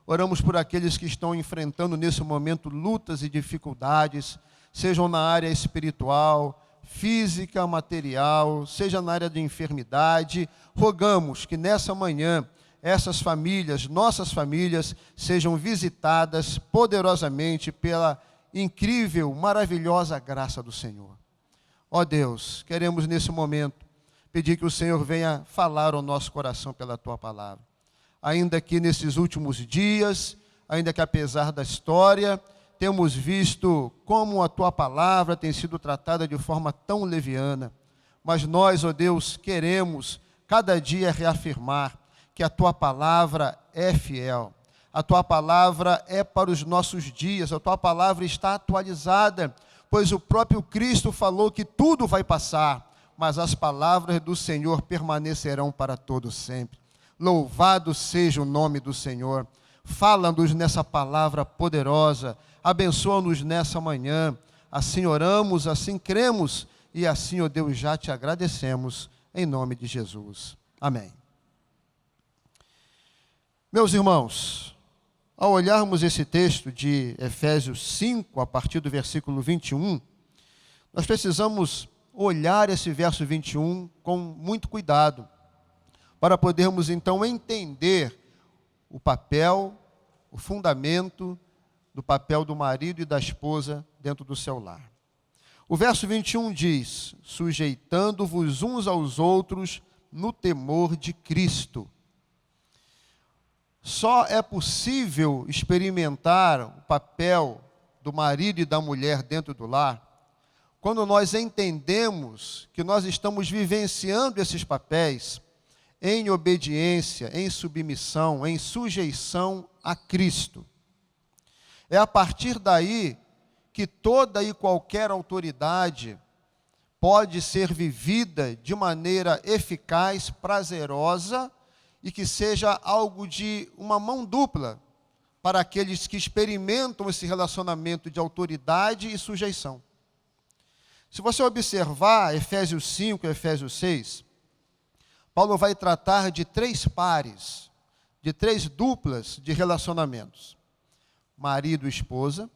Oramos por aqueles que estão enfrentando nesse momento lutas e dificuldades, sejam na área espiritual, física, material, seja na área de enfermidade. Rogamos que nessa manhã essas famílias, nossas famílias, sejam visitadas poderosamente pela incrível, maravilhosa graça do Senhor. Ó Deus, queremos nesse momento pedir que o Senhor venha falar ao nosso coração pela Tua Palavra. Ainda que nesses últimos dias, ainda que apesar da história, temos visto como a Tua Palavra tem sido tratada de forma tão leviana. Mas nós, ó Deus, queremos cada dia reafirmar que a Tua Palavra é fiel. A Tua Palavra é para os nossos dias, a Tua Palavra está atualizada, pois o próprio Cristo falou que tudo vai passar, mas as palavras do Senhor permanecerão para todo sempre. Louvado seja o nome do Senhor. Fala-nos nessa palavra poderosa, abençoa-nos nessa manhã. Assim oramos, assim cremos, e assim, ó Deus, já te agradecemos, em nome de Jesus. Amém. Meus irmãos, ao olharmos esse texto de Efésios 5, a partir do versículo 21, nós precisamos olhar esse verso 21 com muito cuidado, para podermos então entender o papel, o fundamento do papel do marido e da esposa dentro do seu lar. O verso 21 diz: sujeitando-vos uns aos outros no temor de Cristo. Só é possível experimentar o papel do marido e da mulher dentro do lar quando nós entendemos que nós estamos vivenciando esses papéis em obediência, em submissão, em sujeição a Cristo. É a partir daí que toda e qualquer autoridade pode ser vivida de maneira eficaz, prazerosa, e que seja algo de uma mão dupla para aqueles que experimentam esse relacionamento de autoridade e sujeição. Se você observar Efésios 5 e Efésios 6, Paulo vai tratar de 3 pares, de 3 duplas de relacionamentos: marido e esposa,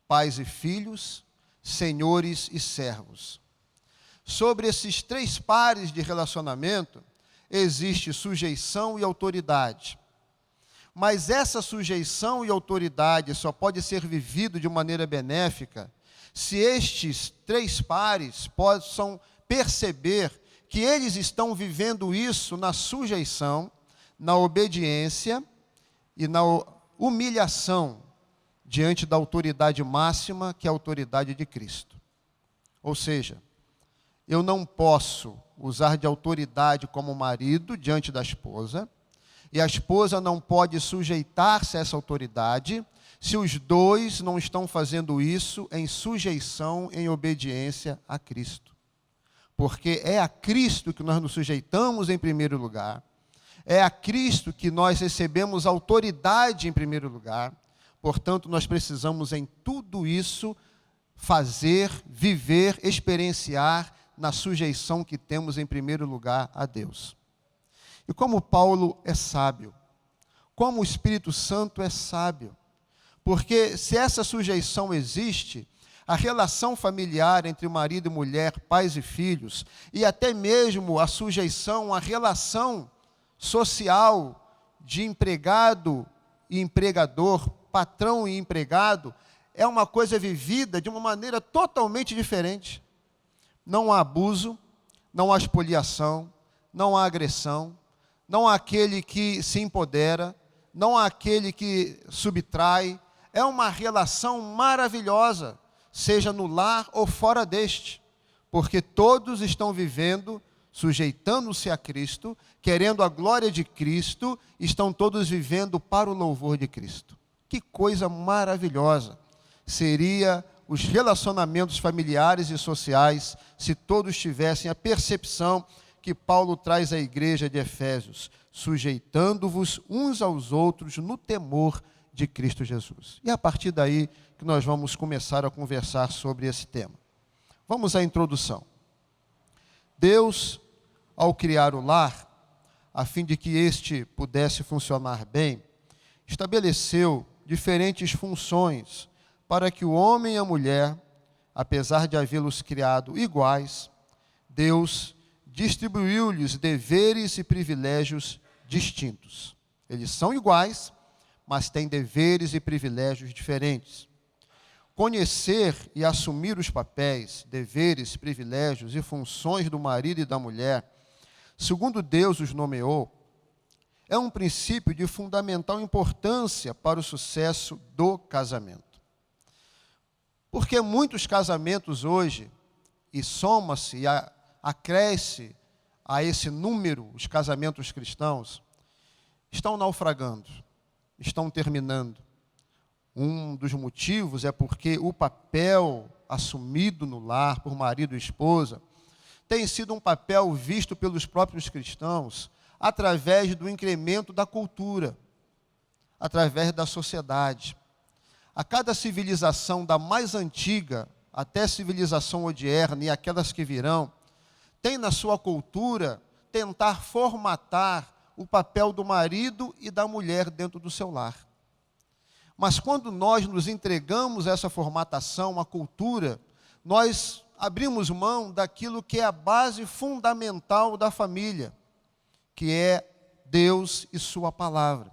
pais e filhos, senhores e servos. Sobre esses 3 pares de relacionamento, existe sujeição e autoridade. Mas essa sujeição e autoridade só pode ser vivido de maneira benéfica se estes 3 pares possam perceber que eles estão vivendo isso na sujeição, na obediência e na humilhação diante da autoridade máxima, que é a autoridade de Cristo. Ou seja, eu não posso usar de autoridade como marido diante da esposa, e a esposa não pode sujeitar-se a essa autoridade se os dois não estão fazendo isso em sujeição, em obediência a Cristo. Porque é a Cristo que nós nos sujeitamos em primeiro lugar, é a Cristo que nós recebemos autoridade em primeiro lugar. Portanto, nós precisamos em tudo isso fazer, viver, experienciar na sujeição que temos em primeiro lugar a Deus. E como Paulo é sábio, como o Espírito Santo é sábio, porque se essa sujeição existe, a relação familiar entre marido e mulher, pais e filhos, e até mesmo a sujeição, a relação social de empregado e empregador, patrão e empregado, é uma coisa vivida de uma maneira totalmente diferente. não há abuso, não há expoliação, não há agressão, não há aquele que se empodera, não há aquele que subtrai. É uma relação maravilhosa, seja no lar ou fora deste, porque todos estão vivendo, sujeitando-se a Cristo, querendo a glória de Cristo, estão todos vivendo para o louvor de Cristo. Que coisa maravilhosa seria os relacionamentos familiares e sociais se todos tivessem a percepção que Paulo traz à igreja de Efésios, sujeitando-vos uns aos outros no temor de Cristo Jesus. E é a partir daí que nós vamos começar a conversar sobre esse tema. Vamos à introdução. Deus, ao criar o lar, a fim de que este pudesse funcionar bem, estabeleceu diferentes funções para que o homem e a mulher, apesar de havê-los criado iguais, Deus distribuiu-lhes deveres e privilégios distintos. Eles são iguais, mas têm deveres e privilégios diferentes. Conhecer e assumir os papéis, deveres, privilégios e funções do marido e da mulher, segundo Deus os nomeou, é um princípio de fundamental importância para o sucesso do casamento. Porque muitos casamentos hoje, e soma-se e acresce a esse número os casamentos cristãos, estão naufragando, estão terminando. Um dos motivos é porque o papel assumido no lar por marido e esposa tem sido um papel visto pelos próprios cristãos através do incremento da cultura, através da sociedade. A cada civilização, da mais antiga até a civilização moderna e aquelas que virão, tem na sua cultura tentar formatar o papel do marido e da mulher dentro do seu lar. Mas quando nós nos entregamos a essa formatação, a cultura, nós abrimos mão daquilo que é a base fundamental da família, que é Deus e sua palavra.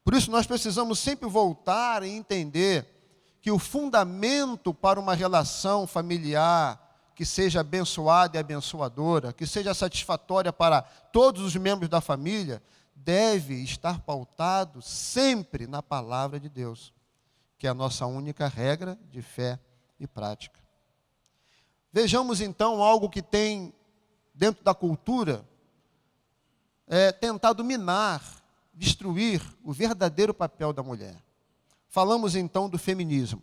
Por isso nós precisamos sempre voltar e entender que o fundamento para uma relação familiar que seja abençoada e abençoadora, que seja satisfatória para todos os membros da família, deve estar pautado sempre na palavra de Deus, que é a nossa única regra de fé e prática. Vejamos então algo que tem dentro da cultura tentado minar, destruir o verdadeiro papel da mulher. Falamos então do feminismo.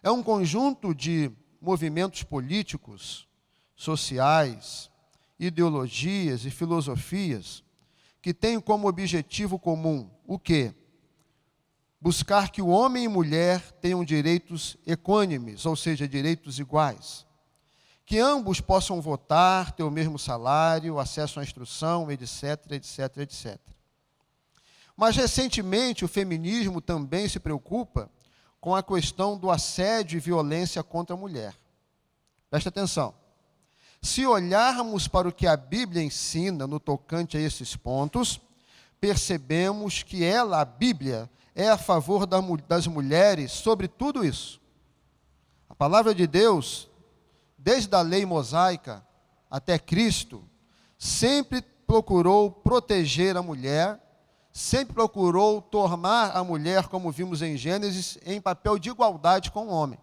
É um conjunto de movimentos políticos, sociais, ideologias e filosofias que têm como objetivo comum o quê? Buscar que o homem e mulher tenham direitos equânimes, ou seja, direitos iguais. Que ambos possam votar, ter o mesmo salário, acesso à instrução, etc, etc, etc. Mas, recentemente, o feminismo também se preocupa com a questão do assédio e violência contra a mulher. Preste atenção. Se olharmos para o que a Bíblia ensina no tocante a esses pontos, percebemos que a Bíblia, é a favor das mulheres sobre tudo isso. A palavra de Deus, desde a lei mosaica até Cristo, sempre procurou proteger a mulher, sempre procurou tornar a mulher, como vimos em Gênesis, em papel de igualdade com o homem.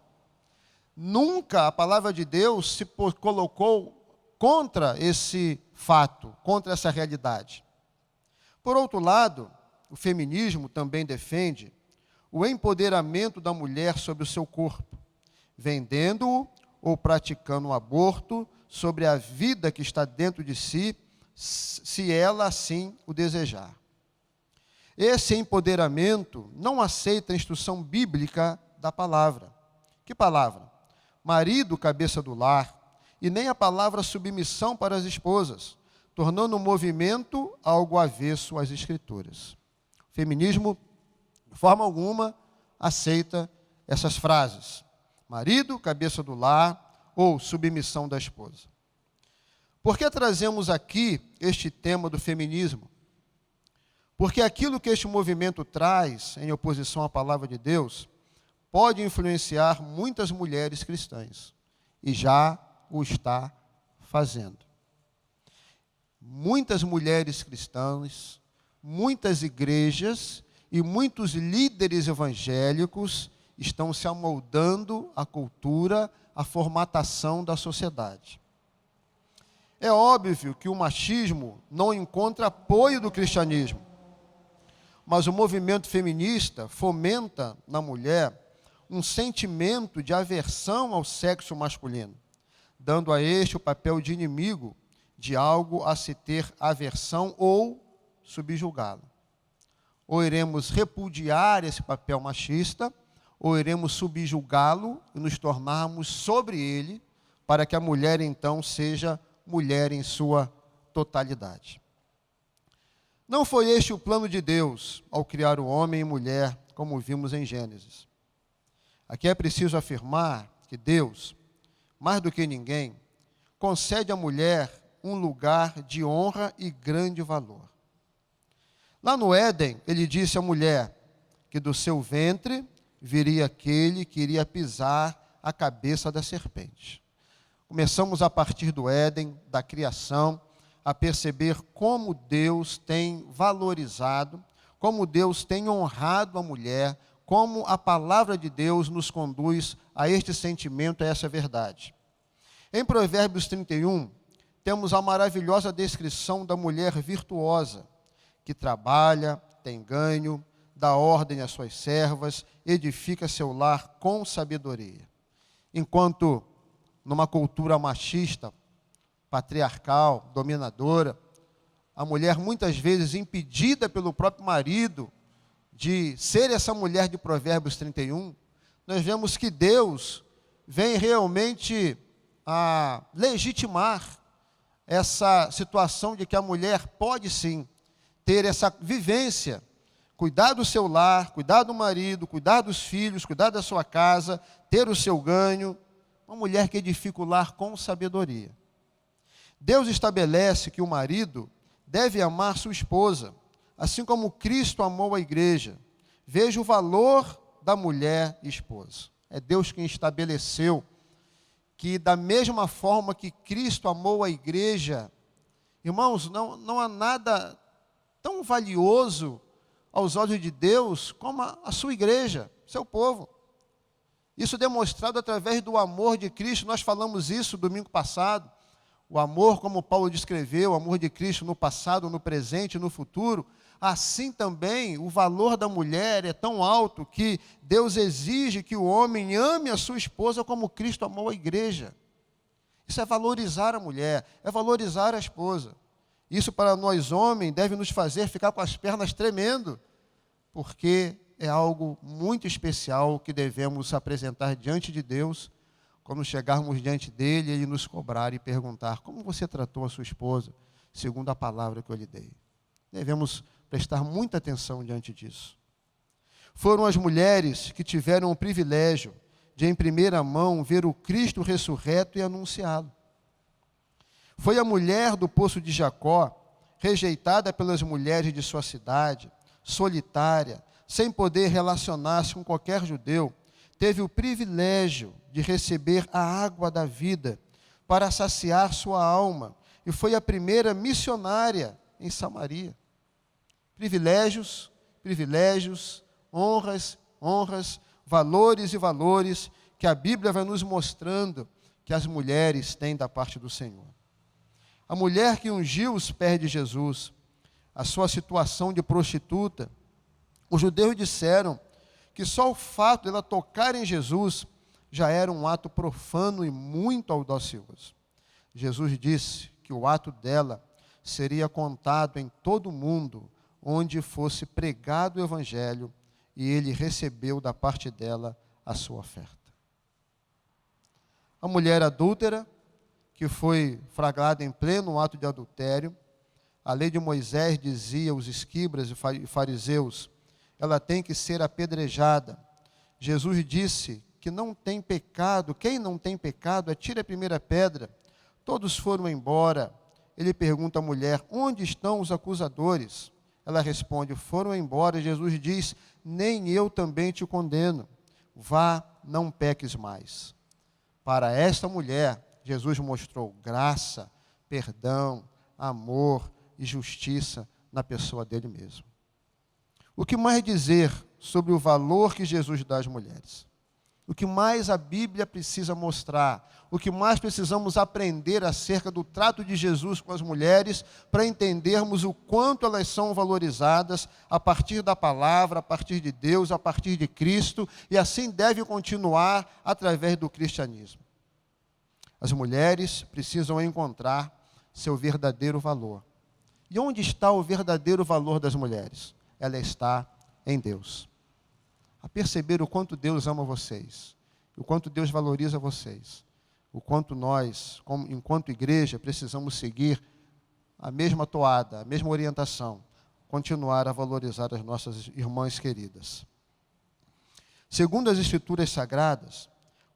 Nunca a palavra de Deus se colocou contra esse fato, contra essa realidade. Por outro lado, o feminismo também defende o empoderamento da mulher sobre o seu corpo, vendendo-o ou praticando um aborto sobre a vida que está dentro de si, se ela assim o desejar. Esse empoderamento não aceita a instrução bíblica da palavra. Que palavra? Marido, cabeça do lar, e nem a palavra submissão para as esposas, tornando o movimento algo avesso às Escrituras. O feminismo, de forma alguma, aceita essas frases. Marido, cabeça do lar, ou submissão da esposa. Por que trazemos aqui este tema do feminismo? Porque aquilo que este movimento traz, em oposição à palavra de Deus, pode influenciar muitas mulheres cristãs. E já o está fazendo. Muitas mulheres cristãs, muitas igrejas e muitos líderes evangélicos estão se amoldando à cultura, à formatação da sociedade. É óbvio que o machismo não encontra apoio do cristianismo, mas o movimento feminista fomenta na mulher um sentimento de aversão ao sexo masculino, dando a este o papel de inimigo de algo a se ter aversão ou subjugá-lo. Ou iremos repudiar esse papel machista, ou iremos subjugá-lo e nos tornarmos sobre ele, para que a mulher então seja mulher em sua totalidade. Não foi este o plano de Deus ao criar o homem e mulher, como vimos em Gênesis. Aqui é preciso afirmar que Deus, mais do que ninguém, concede à mulher um lugar de honra e grande valor. Lá no Éden, ele disse à mulher que do seu ventre viria aquele que iria pisar a cabeça da serpente. Começamos a partir do Éden, da criação, a perceber como Deus tem valorizado, como Deus tem honrado a mulher, como a palavra de Deus nos conduz a este sentimento, a essa verdade. Em Provérbios 31, temos a maravilhosa descrição da mulher virtuosa, que trabalha, tem ganho, dá ordem às suas servas, edifica seu lar com sabedoria. Enquanto numa cultura machista, patriarcal, dominadora, a mulher muitas vezes impedida pelo próprio marido de ser essa mulher de Provérbios 31, nós vemos que Deus vem realmente a legitimar essa situação de que a mulher pode sim ter essa vivência, cuidar do seu lar, cuidar do marido, cuidar dos filhos, cuidar da sua casa, ter o seu ganho, uma mulher que edifica o lar com sabedoria. Deus estabelece que o marido deve amar sua esposa, assim como Cristo amou a igreja. Veja o valor da mulher e esposa. É Deus quem estabeleceu que da mesma forma que Cristo amou a igreja, irmãos, não há nada tão valioso aos olhos de Deus como a sua igreja, seu povo. Isso demonstrado através do amor de Cristo. Nós falamos isso domingo passado. O amor, como Paulo descreveu, o amor de Cristo no passado, no presente e no futuro. Assim também, o valor da mulher é tão alto que Deus exige que o homem ame a sua esposa como Cristo amou a igreja. Isso é valorizar a mulher, é valorizar a esposa. Isso para nós homens deve nos fazer ficar com as pernas tremendo, porque é algo muito especial que devemos apresentar diante de Deus, quando chegarmos diante dele, ele nos cobrar e perguntar: como você tratou a sua esposa, segundo a palavra que eu lhe dei? Devemos prestar muita atenção diante disso. Foram as mulheres que tiveram o privilégio de, em primeira mão, ver o Cristo ressurreto e anunciá-lo. Foi a mulher do poço de Jacó, rejeitada pelas mulheres de sua cidade, solitária, sem poder relacionar-se com qualquer judeu, teve o privilégio de receber a água da vida para saciar sua alma, e foi a primeira missionária em Samaria. Privilégios, privilégios, honras, honras, valores e valores que a Bíblia vai nos mostrando que as mulheres têm da parte do Senhor. A mulher que ungiu os pés de Jesus, a sua situação de prostituta, os judeus disseram que só o fato de ela tocar em Jesus já era um ato profano e muito audacioso. Jesus disse que o ato dela seria contado em todo o mundo onde fosse pregado o Evangelho, e ele recebeu da parte dela a sua oferta. A mulher adúltera, que foi flagrada em pleno ato de adultério, a lei de Moisés dizia aos escribas e fariseus: ela tem que ser apedrejada. Jesus disse que não tem pecado, quem não tem pecado, atire a primeira pedra. Todos foram embora. Ele pergunta à mulher: onde estão os acusadores? Ela responde: foram embora. Jesus diz: nem eu também te condeno. Vá, não peques mais. Para esta mulher, Jesus mostrou graça, perdão, amor e justiça na pessoa dele mesmo. O que mais dizer sobre o valor que Jesus dá às mulheres? O que mais a Bíblia precisa mostrar? O que mais precisamos aprender acerca do trato de Jesus com as mulheres para entendermos o quanto elas são valorizadas a partir da palavra, a partir de Deus, a partir de Cristo, e assim deve continuar através do cristianismo. As mulheres precisam encontrar seu verdadeiro valor. E onde está o verdadeiro valor das mulheres? Ela está em Deus. A perceber o quanto Deus ama vocês, o quanto Deus valoriza vocês, o quanto nós, enquanto igreja, precisamos seguir a mesma toada, a mesma orientação, continuar a valorizar as nossas irmãs queridas. Segundo as Escrituras Sagradas,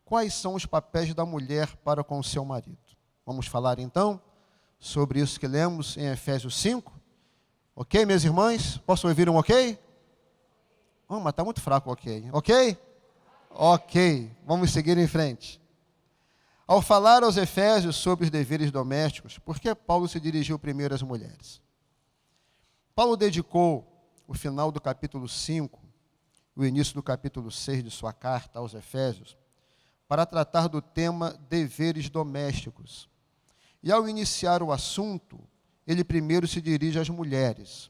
quais são os papéis da mulher para com o seu marido? Vamos falar então sobre isso que lemos em Efésios 5. Ok, minhas irmãs? Posso ouvir um ok? Mas está muito fraco o ok. Ok? Ok. Vamos seguir em frente. Ao falar aos Efésios sobre os deveres domésticos, por que Paulo se dirigiu primeiro às mulheres? Paulo dedicou o final do capítulo 5, o início do capítulo 6 de sua carta aos Efésios, para tratar do tema deveres domésticos. E ao iniciar o assunto, ele primeiro se dirige às mulheres.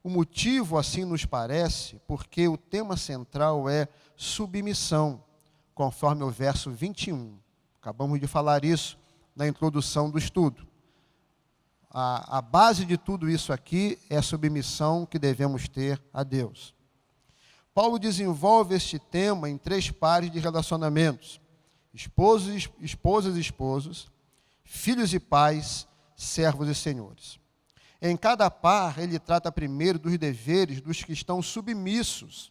O motivo, assim nos parece, porque o tema central é submissão, conforme o verso 21. Acabamos de falar isso na introdução do estudo. A base de tudo isso aqui é a submissão que devemos ter a Deus. Paulo desenvolve este tema em 3 pares de relacionamentos: esposos e esposos, filhos e pais, servos e senhores. Em cada par, ele trata primeiro dos deveres dos que estão submissos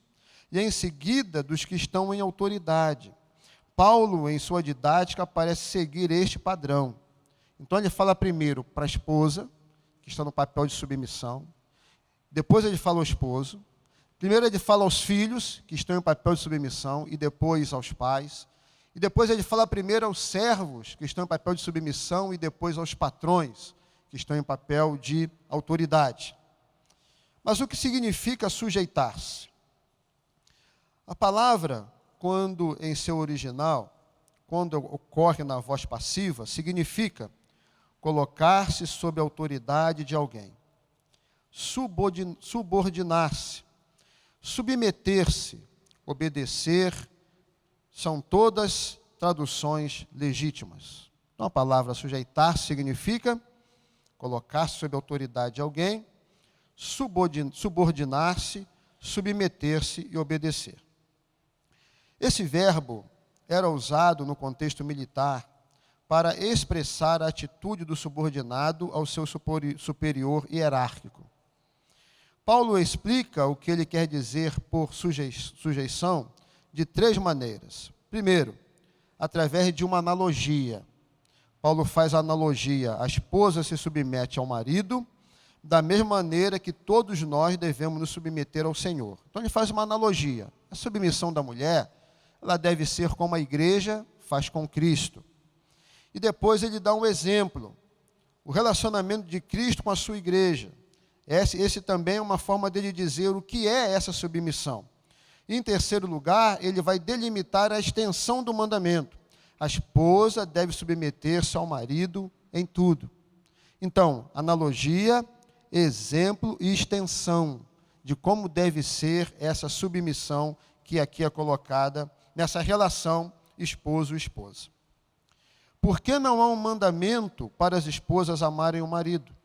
e, em seguida, dos que estão em autoridade. Paulo, em sua didática, parece seguir este padrão. Então, ele fala primeiro para a esposa, que está no papel de submissão. Depois, ele fala ao esposo. Primeiro, ele fala aos filhos, que estão em papel de submissão, e depois aos pais. E depois, ele fala primeiro aos servos, que estão em papel de submissão, e depois aos patrões, que estão em papel de autoridade. Mas o que significa sujeitar-se? A palavra, quando em seu original, quando ocorre na voz passiva, significa colocar-se sob a autoridade de alguém, subordinar-se, submeter-se, obedecer, são todas traduções legítimas. Então a palavra sujeitar-se significa colocar-se sob a autoridade de alguém, subordinar-se, submeter-se e obedecer. Esse verbo era usado no contexto militar para expressar a atitude do subordinado ao seu superior hierárquico. Paulo explica o que ele quer dizer por sujeição de 3 maneiras. Primeiro, através de uma analogia. Paulo faz a analogia: a esposa se submete ao marido, da mesma maneira que todos nós devemos nos submeter ao Senhor. Então ele faz uma analogia. A submissão da mulher, ela deve ser como a igreja faz com Cristo. E depois ele dá um exemplo: o relacionamento de Cristo com a sua igreja. Esse também é uma forma dele dizer o que é essa submissão. E, em terceiro lugar, ele vai delimitar a extensão do mandamento. A esposa deve submeter-se ao marido em tudo. Então, analogia, exemplo e extensão de como deve ser essa submissão que aqui é colocada nessa relação esposo-esposa. Por que não há um mandamento para as esposas amarem o marido?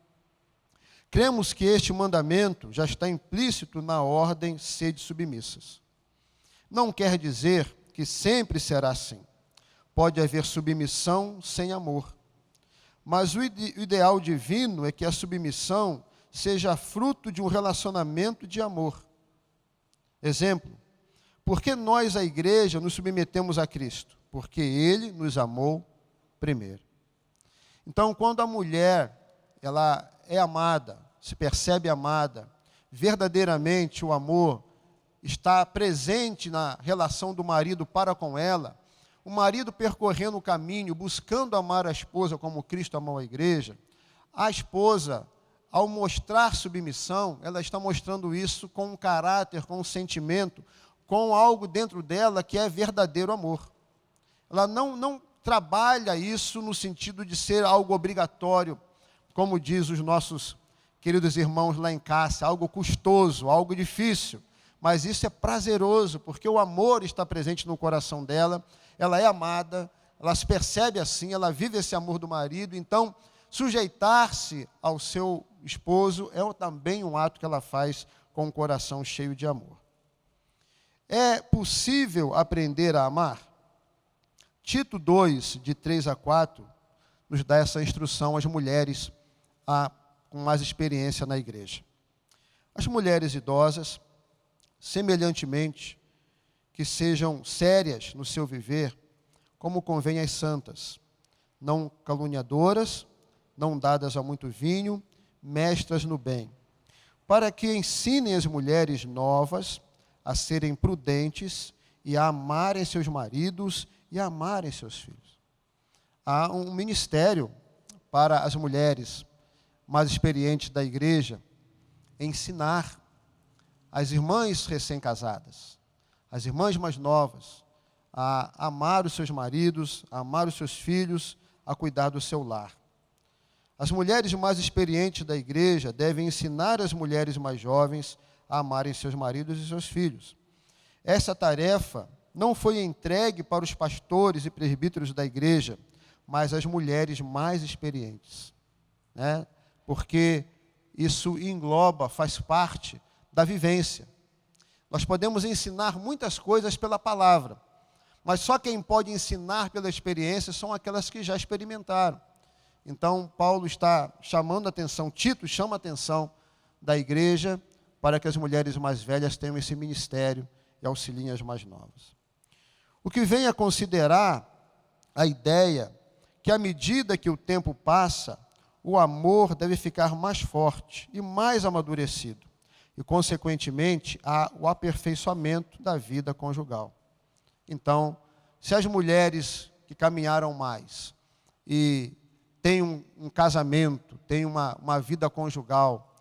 Cremos que este mandamento já está implícito na ordem sede submissas. Não quer dizer que sempre será assim. Pode haver submissão sem amor. Mas o ideal divino é que a submissão seja fruto de um relacionamento de amor. Exemplo: por que nós, a igreja, nos submetemos a Cristo? Porque Ele nos amou primeiro. Então, quando a mulher ela é amada, se percebe amada, verdadeiramente o amor está presente na relação do marido para com ela, o marido percorrendo o caminho, buscando amar a esposa como Cristo amou a igreja, a esposa, ao mostrar submissão, ela está mostrando isso com um caráter, com um sentimento, com algo dentro dela que é verdadeiro amor. Ela não trabalha isso no sentido de ser algo obrigatório, como diz os nossos queridos irmãos lá em Cássia, algo custoso, algo difícil. Mas isso é prazeroso, porque o amor está presente no coração dela, ela é amada, ela se percebe assim, ela vive esse amor do marido. Então, sujeitar-se ao seu esposo é também um ato que ela faz com o coração cheio de amor. É possível aprender a amar? Tito 2, de 3 a 4, nos dá essa instrução às mulheres com mais experiência na igreja. As mulheres idosas, semelhantemente, que sejam sérias no seu viver, como convém às santas, não caluniadoras, não dadas a muito vinho, mestras no bem, para que ensinem as mulheres novas a serem prudentes e a amarem seus maridos e a amarem seus filhos. Há um ministério para as mulheres mais experientes da igreja, ensinar as irmãs recém-casadas, as irmãs mais novas, a amar os seus maridos, a amar os seus filhos, a cuidar do seu lar. As mulheres mais experientes da igreja devem ensinar as mulheres mais jovens a amarem seus maridos e seus filhos. Essa tarefa não foi entregue para os pastores e presbíteros da igreja, mas às mulheres mais experientes, né? Porque isso engloba, faz parte da vivência. Nós podemos ensinar muitas coisas pela palavra, mas só quem pode ensinar pela experiência são aquelas que já experimentaram. Então, Paulo está chamando a atenção, Tito chama a atenção da igreja para que as mulheres mais velhas tenham esse ministério e auxiliem as mais novas. O que vem a considerar a ideia que, à medida que o tempo passa, o amor deve ficar mais forte e mais amadurecido, e, consequentemente, há o aperfeiçoamento da vida conjugal. Então, se as mulheres que caminharam mais e têm um casamento, têm uma vida conjugal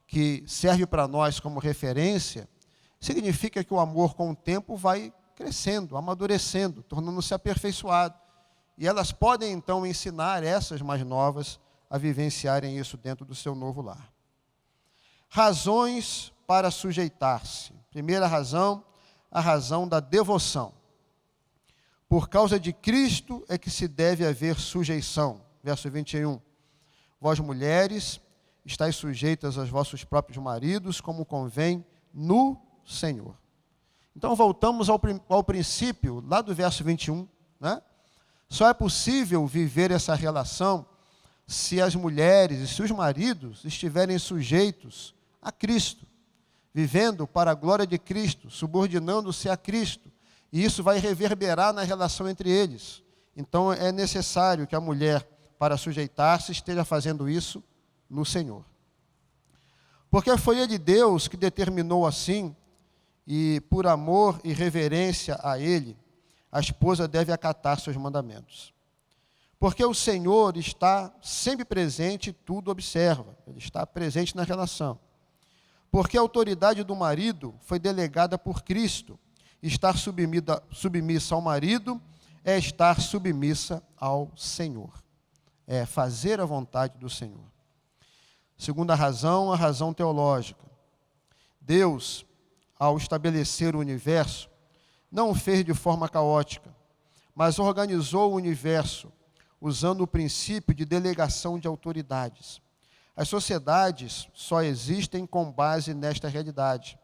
que serve para nós como referência, significa que o amor com o tempo vai crescendo, amadurecendo, tornando-se aperfeiçoado. E elas podem, então, ensinar essas mais novas a vivenciarem isso dentro do seu novo lar. Razões para sujeitar-se. Primeira razão, a razão da devoção. Por causa de Cristo é que se deve haver sujeição. Verso 21. Vós, mulheres, estáis sujeitas aos vossos próprios maridos, como convém no Senhor. Então, voltamos ao princípio, lá do verso 21, né? Só é possível viver essa relação se as mulheres e se os maridos estiverem sujeitos a Cristo, vivendo para a glória de Cristo, subordinando-se a Cristo. E isso vai reverberar na relação entre eles. Então, é necessário que a mulher, para sujeitar-se, esteja fazendo isso no Senhor. Porque foi Ele, Deus, que determinou assim, e por amor e reverência a Ele, a esposa deve acatar seus mandamentos. Porque o Senhor está sempre presente e tudo observa. Ele está presente na relação. Porque a autoridade do marido foi delegada por Cristo. Estar submissa ao marido é estar submissa ao Senhor. É fazer a vontade do Senhor. Segunda razão, a razão teológica. Deus, ao estabelecer o universo, não o fez de forma caótica, mas organizou o universo usando o princípio de delegação de autoridades. As sociedades só existem com base nesta realidade.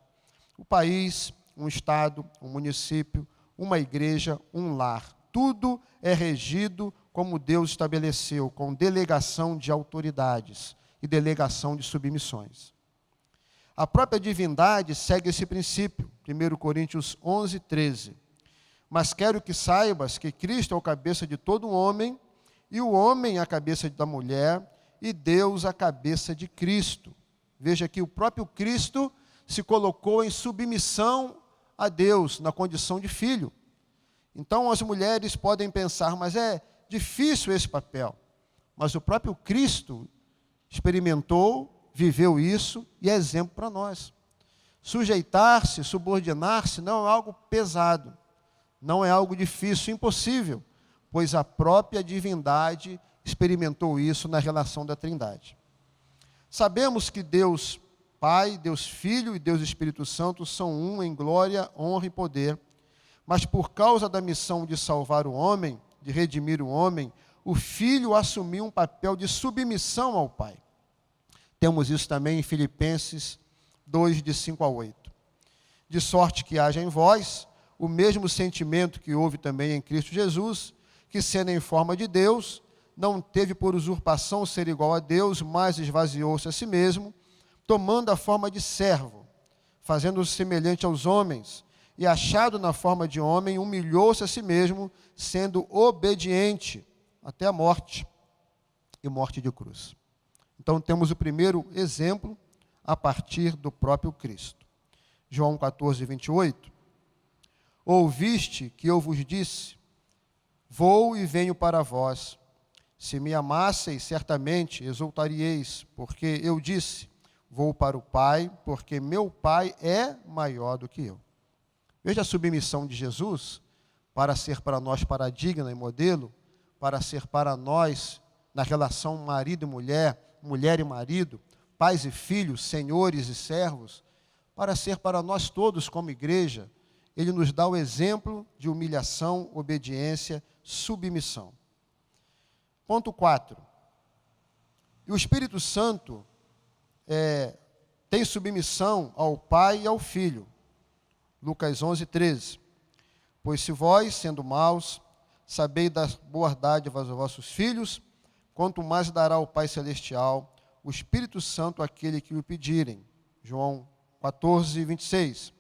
O país, um estado, um município, uma igreja, um lar. Tudo é regido como Deus estabeleceu, com delegação de autoridades e delegação de submissões. A própria divindade segue esse princípio. 1 Coríntios 11, 13. Mas quero que saibas que Cristo é o cabeça de todo homem, e o homem a cabeça da mulher, e Deus a cabeça de Cristo. Veja que o próprio Cristo se colocou em submissão a Deus, na condição de filho. Então as mulheres podem pensar, mas é difícil esse papel. Mas o próprio Cristo experimentou, viveu isso e é exemplo para nós. Sujeitar-se, subordinar-se não é algo pesado, não é algo difícil, impossível, pois a própria divindade experimentou isso na relação da Trindade. Sabemos que Deus Pai, Deus Filho e Deus Espírito Santo são um em glória, honra e poder, mas por causa da missão de salvar o homem, de redimir o homem, o Filho assumiu um papel de submissão ao Pai. Temos isso também em Filipenses 2, de 5 a 8. De sorte que haja em vós o mesmo sentimento que houve também em Cristo Jesus, que sendo em forma de Deus, não teve por usurpação ser igual a Deus, mas esvaziou-se a si mesmo, tomando a forma de servo, fazendo-se semelhante aos homens, e achado na forma de homem, humilhou-se a si mesmo, sendo obediente até a morte, e morte de cruz. Então temos o primeiro exemplo a partir do próprio Cristo. João 14, 28. Ouviste que eu vos disse, vou e venho para vós. Se me amasseis, certamente exultaríeis, porque eu disse, vou para o Pai, porque meu Pai é maior do que eu. Veja a submissão de Jesus, para ser para nós paradigma e modelo, para ser para nós, na relação marido e mulher, mulher e marido, pais e filhos, senhores e servos, para ser para nós todos como igreja, ele nos dá o exemplo de humilhação, obediência, submissão. Ponto 4. E o Espírito Santo tem submissão ao Pai e ao Filho. Lucas 11, 13. Pois se vós, sendo maus, sabeis dar boas dádivas aos vossos filhos, quanto mais dará o Pai Celestial, o Espírito Santo àquele que o pedirem. João 14, 26.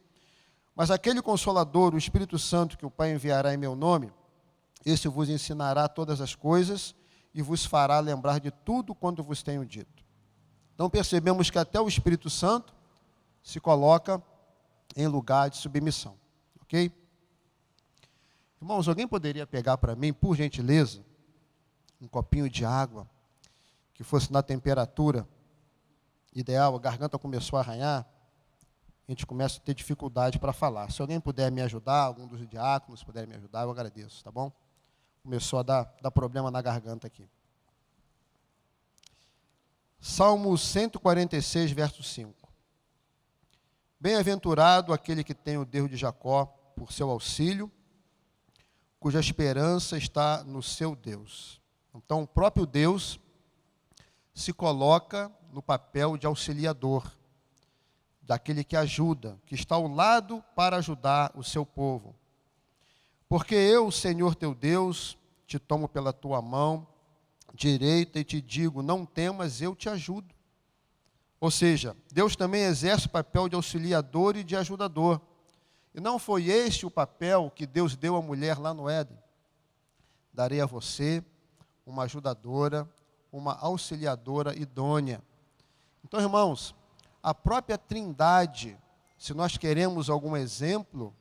Mas aquele Consolador, o Espírito Santo, que o Pai enviará em meu nome, esse vos ensinará todas as coisas e vos fará lembrar de tudo quanto vos tenho dito. Então percebemos que até o Espírito Santo se coloca em lugar de submissão. Ok? Irmãos, alguém poderia pegar para mim, por gentileza, um copinho de água que fosse na temperatura ideal? A garganta começou a arranhar, a gente começa a ter dificuldade para falar. Se alguém puder me ajudar, algum dos diáconos puder me ajudar, eu agradeço, tá bom? Começou a dar problema na garganta aqui. Salmo 146, verso 5. Bem-aventurado aquele que tem o Deus de Jacó por seu auxílio, cuja esperança está no seu Deus. Então, o próprio Deus se coloca no papel de auxiliador, daquele que ajuda, que está ao lado para ajudar o seu povo. Porque eu, Senhor teu Deus, te tomo pela tua mão direita e te digo, não temas, eu te ajudo. Ou seja, Deus também exerce o papel de auxiliador e de ajudador. E não foi este o papel que Deus deu à mulher lá no Éden. Darei a você uma ajudadora, uma auxiliadora idônea. Então, irmãos, a própria Trindade, se nós queremos algum exemplo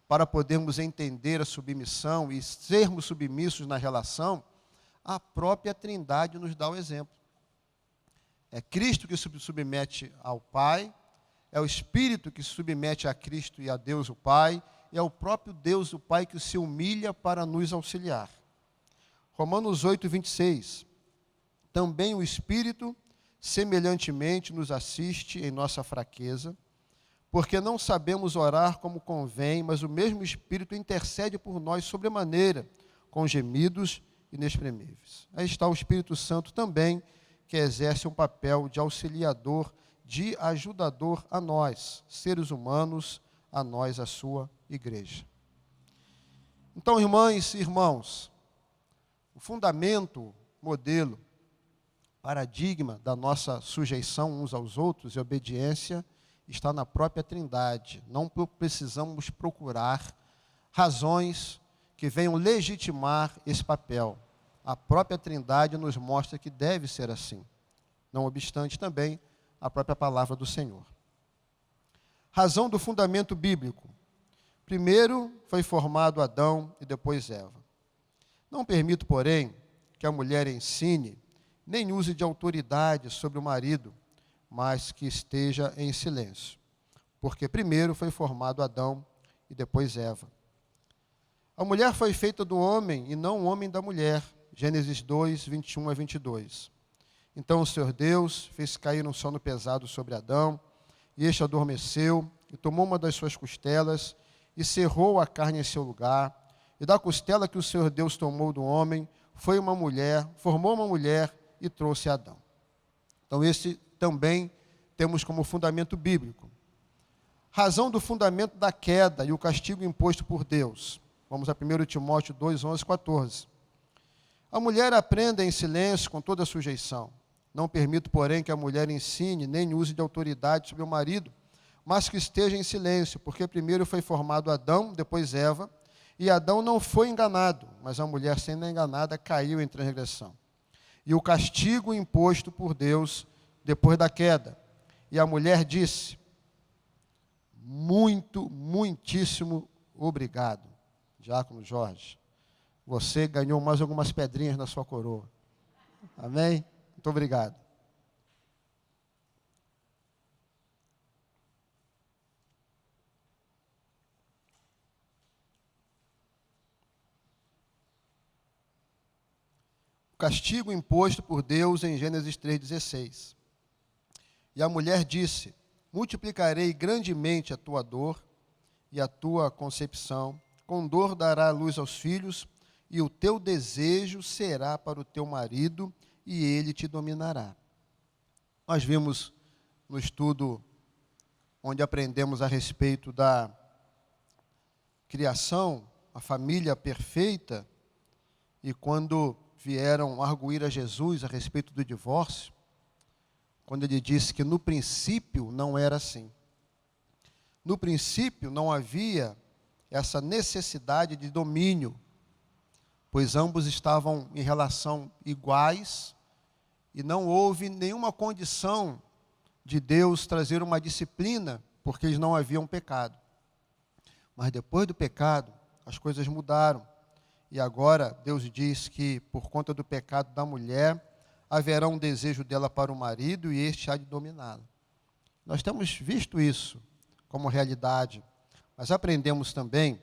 para podermos entender a submissão e sermos submissos na relação, a própria Trindade nos dá o exemplo. É Cristo que se submete ao Pai, é o Espírito que se submete a Cristo e a Deus o Pai, e é o próprio Deus o Pai que se humilha para nos auxiliar. Romanos 8, 26. Também o Espírito, semelhantemente, nos assiste em nossa fraqueza, porque não sabemos orar como convém, mas o mesmo Espírito intercede por nós sobremaneira, com gemidos inexprimíveis. Aí está o Espírito Santo também, que exerce um papel de auxiliador, de ajudador a nós, seres humanos, a nós, a sua igreja. Então, irmãs e irmãos, o fundamento, modelo, paradigma da nossa sujeição uns aos outros e obediência está na própria Trindade. Não precisamos procurar razões que venham legitimar esse papel. A própria Trindade nos mostra que deve ser assim. Não obstante também a própria palavra do Senhor. Razão do fundamento bíblico. primeiro foi formado Adão e depois Eva. Não permito, porém, que a mulher ensine, nem use de autoridade sobre o marido, mas que esteja em silêncio. Porque primeiro foi formado Adão e depois Eva. A mulher foi feita do homem e não o homem da mulher. Gênesis 2, 21 a 22. Então o Senhor Deus fez cair um sono pesado sobre Adão, e este adormeceu, e tomou uma das suas costelas, e cerrou a carne em seu lugar. E da costela que o Senhor Deus tomou do homem, formou uma mulher e trouxe Adão. Então esse também temos como fundamento bíblico. Razão do fundamento da queda e o castigo imposto por Deus. Vamos a 1 Timóteo 2, 11, 14. A mulher aprenda em silêncio com toda sujeição. Não permito, porém, que a mulher ensine, nem use de autoridade sobre o marido, mas que esteja em silêncio, porque primeiro foi formado Adão, depois Eva, e Adão não foi enganado, mas a mulher, sendo enganada, caiu em transgressão. E o castigo imposto por Deus depois da queda. E a mulher disse: muitíssimo obrigado, Diácono Jorge. Você ganhou mais algumas pedrinhas na sua coroa. Amém? Muito obrigado. O castigo imposto por Deus em Gênesis 3,16. E a mulher disse: multiplicarei grandemente a tua dor e a tua concepção. Com dor dará à luz aos filhos, e o teu desejo será para o teu marido, e ele te dominará. Nós vimos no estudo onde aprendemos a respeito da criação, a família perfeita, e quando vieram arguir a Jesus a respeito do divórcio, quando ele disse que no princípio não era assim. No princípio não havia essa necessidade de domínio, pois ambos estavam em relação iguais e não houve nenhuma condição de Deus trazer uma disciplina, porque eles não haviam pecado. Mas depois do pecado, as coisas mudaram. E agora Deus diz que por conta do pecado da mulher, haverá um desejo dela para o marido e este há de dominá-la. Nós temos visto isso como realidade, mas aprendemos também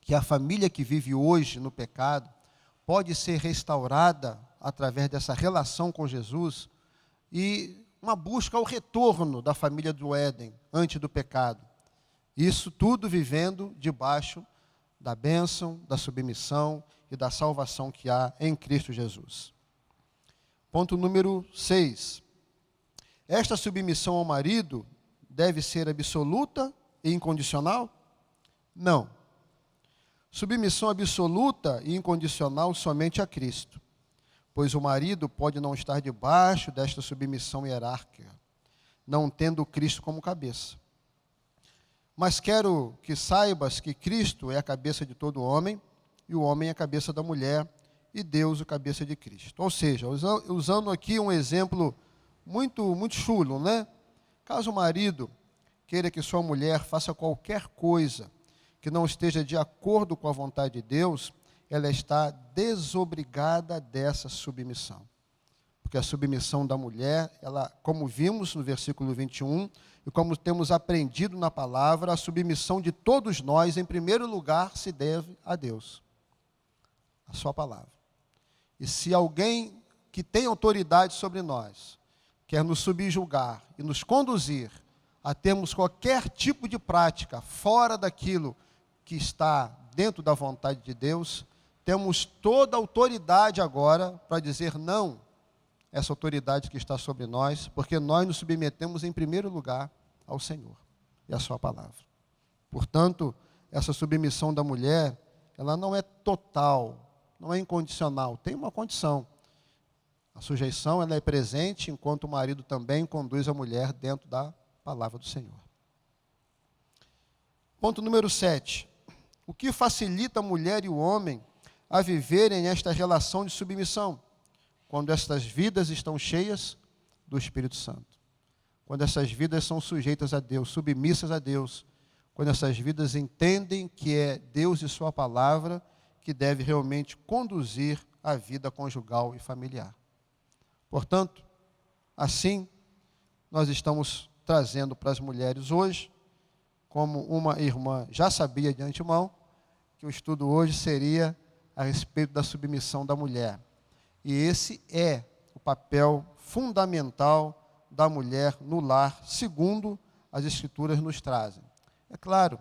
que a família que vive hoje no pecado pode ser restaurada através dessa relação com Jesus e uma busca ao retorno da família do Éden antes do pecado. Isso tudo vivendo debaixo da bênção, da submissão e da salvação que há em Cristo Jesus. Ponto número 6. Esta submissão ao marido deve ser absoluta e incondicional? Não. Submissão absoluta e incondicional somente a Cristo, pois o marido pode não estar debaixo desta submissão hierárquica, não tendo Cristo como cabeça. Mas quero que saibas que Cristo é a cabeça de todo homem, e o homem é a cabeça da mulher, e Deus a cabeça de Cristo. Ou seja, usando aqui um exemplo muito chulo, né? Caso o marido queira que sua mulher faça qualquer coisa que não esteja de acordo com a vontade de Deus, ela está desobrigada dessa submissão. Porque a submissão da mulher, ela, como vimos no versículo 21, e como temos aprendido na palavra, a submissão de todos nós, em primeiro lugar, se deve a Deus, a sua palavra. E se alguém que tem autoridade sobre nós quer nos subjugar e nos conduzir a termos qualquer tipo de prática fora daquilo que está dentro da vontade de Deus, temos toda a autoridade agora para dizer não a essa autoridade que está sobre nós, porque nós nos submetemos em primeiro lugar ao Senhor e à sua palavra. Portanto, essa submissão da mulher, ela não é total, não é incondicional, tem uma condição. A sujeição, ela é presente enquanto o marido também conduz a mulher dentro da palavra do Senhor. Ponto número 7. O que facilita a mulher e o homem a viverem esta relação de submissão? Quando estas vidas estão cheias do Espírito Santo. Quando essas vidas são sujeitas a Deus, submissas a Deus. quando essas vidas entendem que é Deus e sua palavra que deve realmente conduzir a vida conjugal e familiar. Portanto, assim, nós estamos trazendo para as mulheres hoje, como uma irmã já sabia de antemão, que o estudo hoje seria a respeito da submissão da mulher. E esse é o papel fundamental da mulher no lar, segundo as Escrituras nos trazem. É claro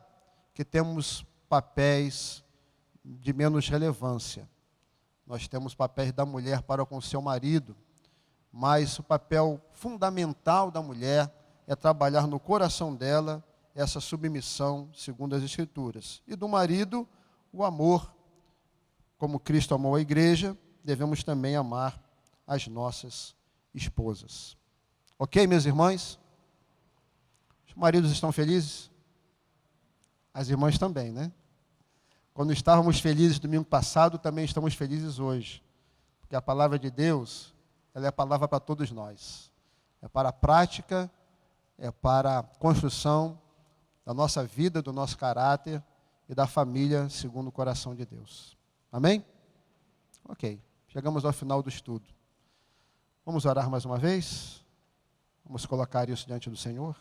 que temos papéis de menos relevância. Nós temos papéis da mulher para com seu marido, mas o papel fundamental da mulher é trabalhar no coração dela essa submissão segundo as Escrituras. E do marido, o amor. Como Cristo amou a igreja, devemos também amar as nossas esposas. Ok, minhas irmãs? Os maridos estão felizes? As irmãs também, né? Quando estávamos felizes domingo passado, também estamos felizes hoje. Porque a palavra de Deus, ela é a palavra para todos nós. É para a prática, é para a construção da nossa vida, do nosso caráter e da família segundo o coração de Deus. Amém? Ok, chegamos ao final do estudo. Vamos orar mais uma vez? Vamos colocar isso diante do Senhor?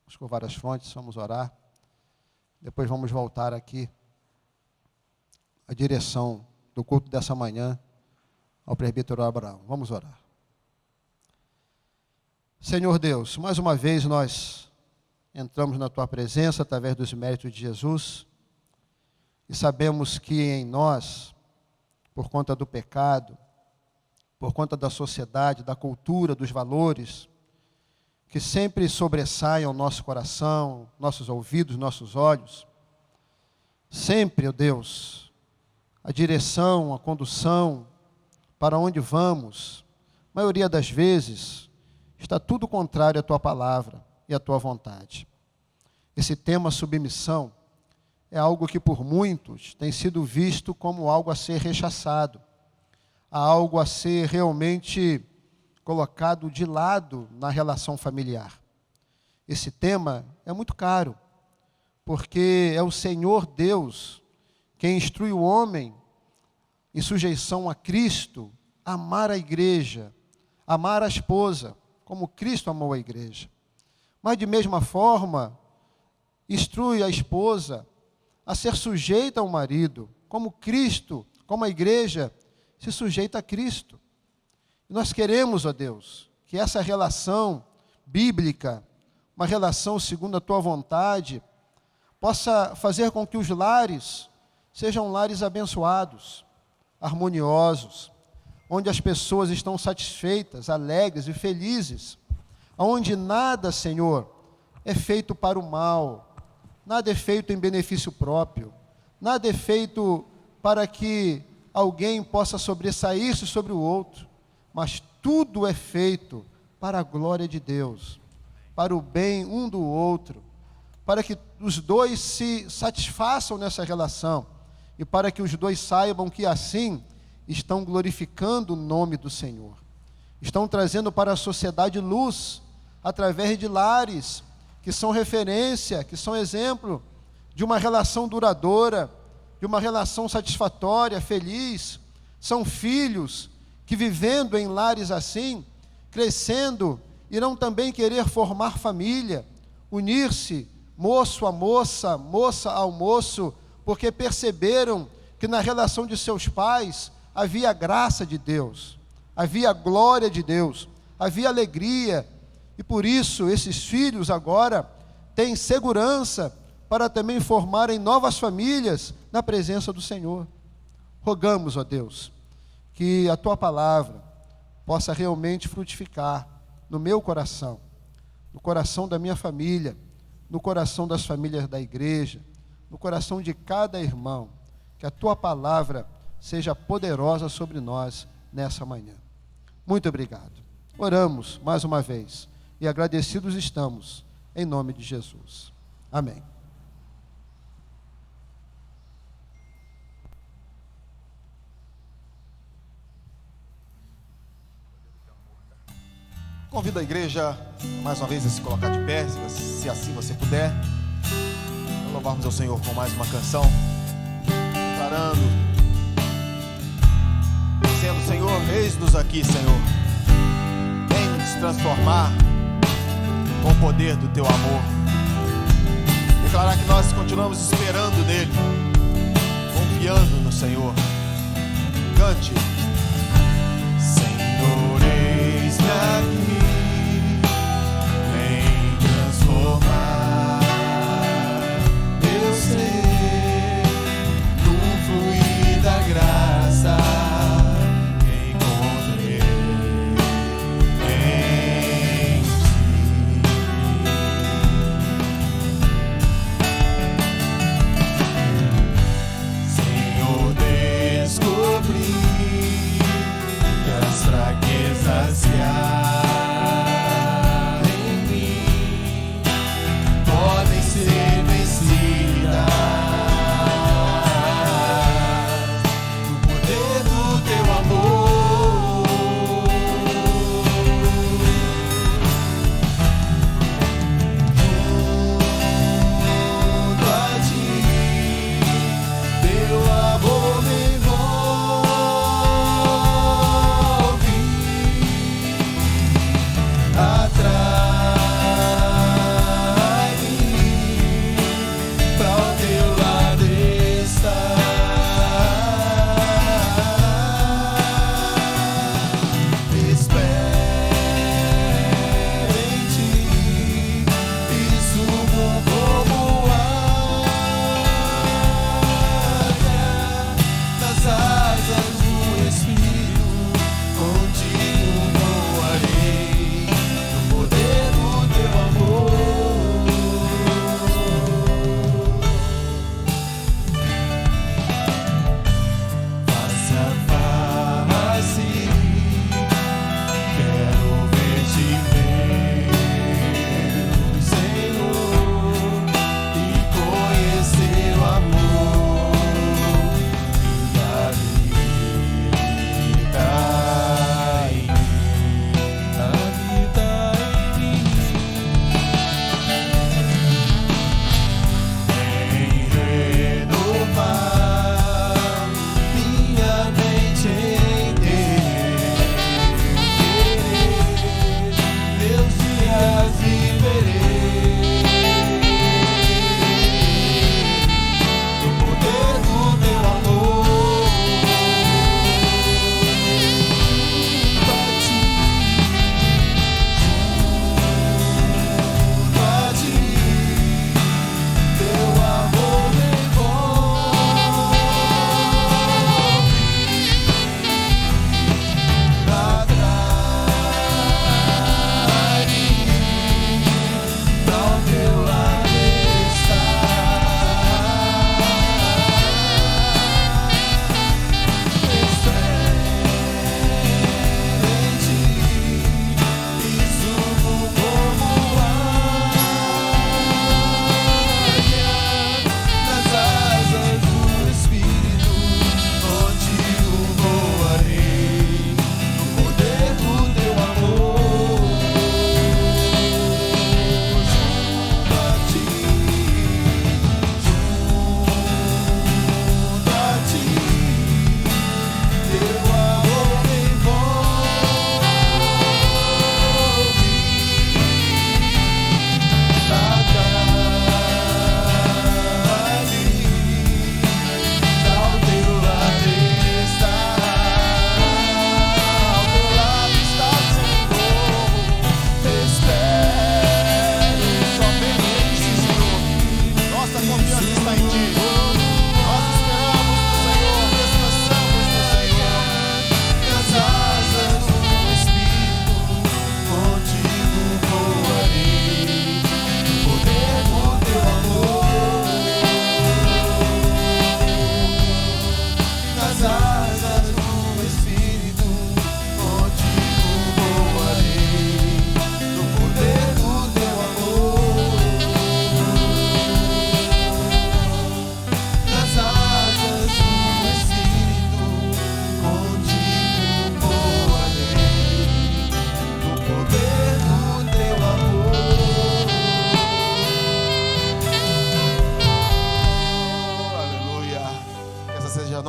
Vamos curvar as frontes, vamos orar. Depois vamos voltar aqui à direção do culto dessa manhã ao presbítero Abraão. Vamos orar. Senhor Deus, mais uma vez nós entramos na Tua presença através dos méritos de Jesus e sabemos que em nós, por conta do pecado, por conta da sociedade, da cultura, dos valores, que sempre sobressaem ao nosso coração, nossos ouvidos, nossos olhos, sempre, ó Deus, a direção, a condução, para onde vamos, a maioria das vezes, está tudo contrário à Tua palavra e à Tua vontade. Esse tema submissão é algo que por muitos tem sido visto como algo a ser rechaçado, algo a ser realmente colocado de lado na relação familiar. Esse tema é muito caro, porque é o Senhor Deus quem instrui o homem em sujeição a Cristo, a amar a igreja, amar a esposa, como Cristo amou a igreja. Mas de mesma forma, instrui a esposa a ser sujeita ao marido, como Cristo, como a igreja se sujeita a Cristo. E nós queremos, ó Deus, que essa relação bíblica, uma relação segundo a Tua vontade, possa fazer com que os lares sejam lares abençoados, harmoniosos, onde as pessoas estão satisfeitas, alegres e felizes, onde nada, Senhor, é feito para o mal, nada é feito em benefício próprio, nada é feito para que alguém possa sobressair-se sobre o outro, mas tudo é feito para a glória de Deus, para o bem um do outro, para que os dois se satisfaçam nessa relação e para que os dois saibam que assim estão glorificando o nome do Senhor. Estão trazendo para a sociedade luz através de lares que são referência, que são exemplo de uma relação duradoura, de uma relação satisfatória, feliz. São filhos que vivendo em lares assim, crescendo, irão também querer formar família, unir-se, moço a moça, moça ao moço, porque perceberam que na relação de seus pais havia a graça de Deus, havia a glória de Deus, havia alegria, e por isso esses filhos agora têm segurança para também formarem novas famílias na presença do Senhor. Rogamos, ó Deus, que a Tua palavra possa realmente frutificar no meu coração, no coração da minha família, no coração das famílias da igreja, no coração de cada irmão, que a Tua palavra seja poderosa sobre nós nessa manhã. Muito obrigado. Oramos mais uma vez e agradecidos estamos em nome de Jesus. Amém. Convido a igreja mais uma vez a se colocar de pé, se assim você puder. louvarmos ao Senhor com mais uma canção, declarando, dizendo: Senhor, eis-nos aqui, Senhor, vem nos transformar com o poder do Teu amor. Declarar que nós continuamos esperando nele, confiando no Senhor. Cante. Senhor, eis-me aqui, vem transformar meu ser no fluir da graça que encontrei em Ti. Senhor, descobri que as fraquezas se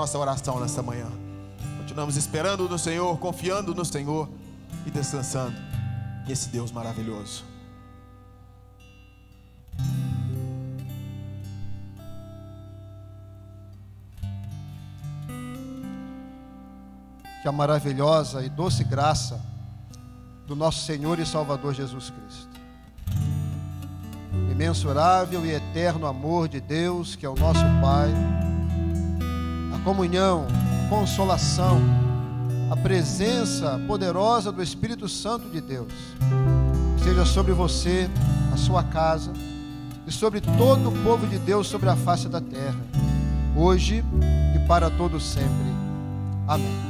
nossa oração nessa manhã. Continuamos esperando no Senhor, confiando no Senhor e descansando nesse Deus maravilhoso. Que a maravilhosa e doce graça do nosso Senhor e Salvador Jesus Cristo, o imensurável e eterno amor de Deus, que é o nosso Pai, a comunhão, a consolação, a presença poderosa do Espírito Santo de Deus, seja sobre você, a sua casa e sobre todo o povo de Deus sobre a face da terra, hoje e para todo sempre. Amém.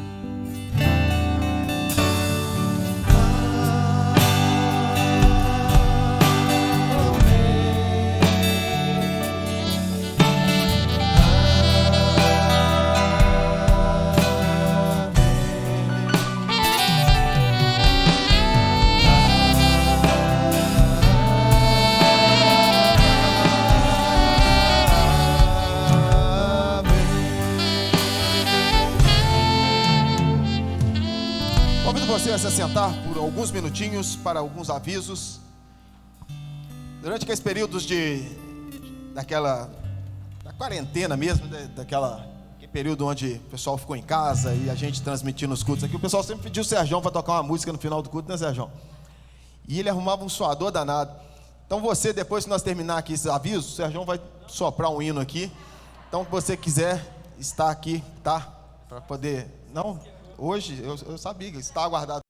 Você a se sentar por alguns minutinhos para alguns avisos. Durante aqueles períodos da quarentena mesmo, aquele período onde o pessoal ficou em casa e a gente transmitindo os cultos aqui, o pessoal sempre pediu o Serjão para tocar uma música no final do culto, né, Serjão? E ele arrumava um suador danado. Então você, depois que nós terminar aqui esses avisos, o Serjão vai soprar um hino aqui. Então, se você quiser estar aqui, tá? Para poder... Não... Hoje, eu sabia que estava guardado.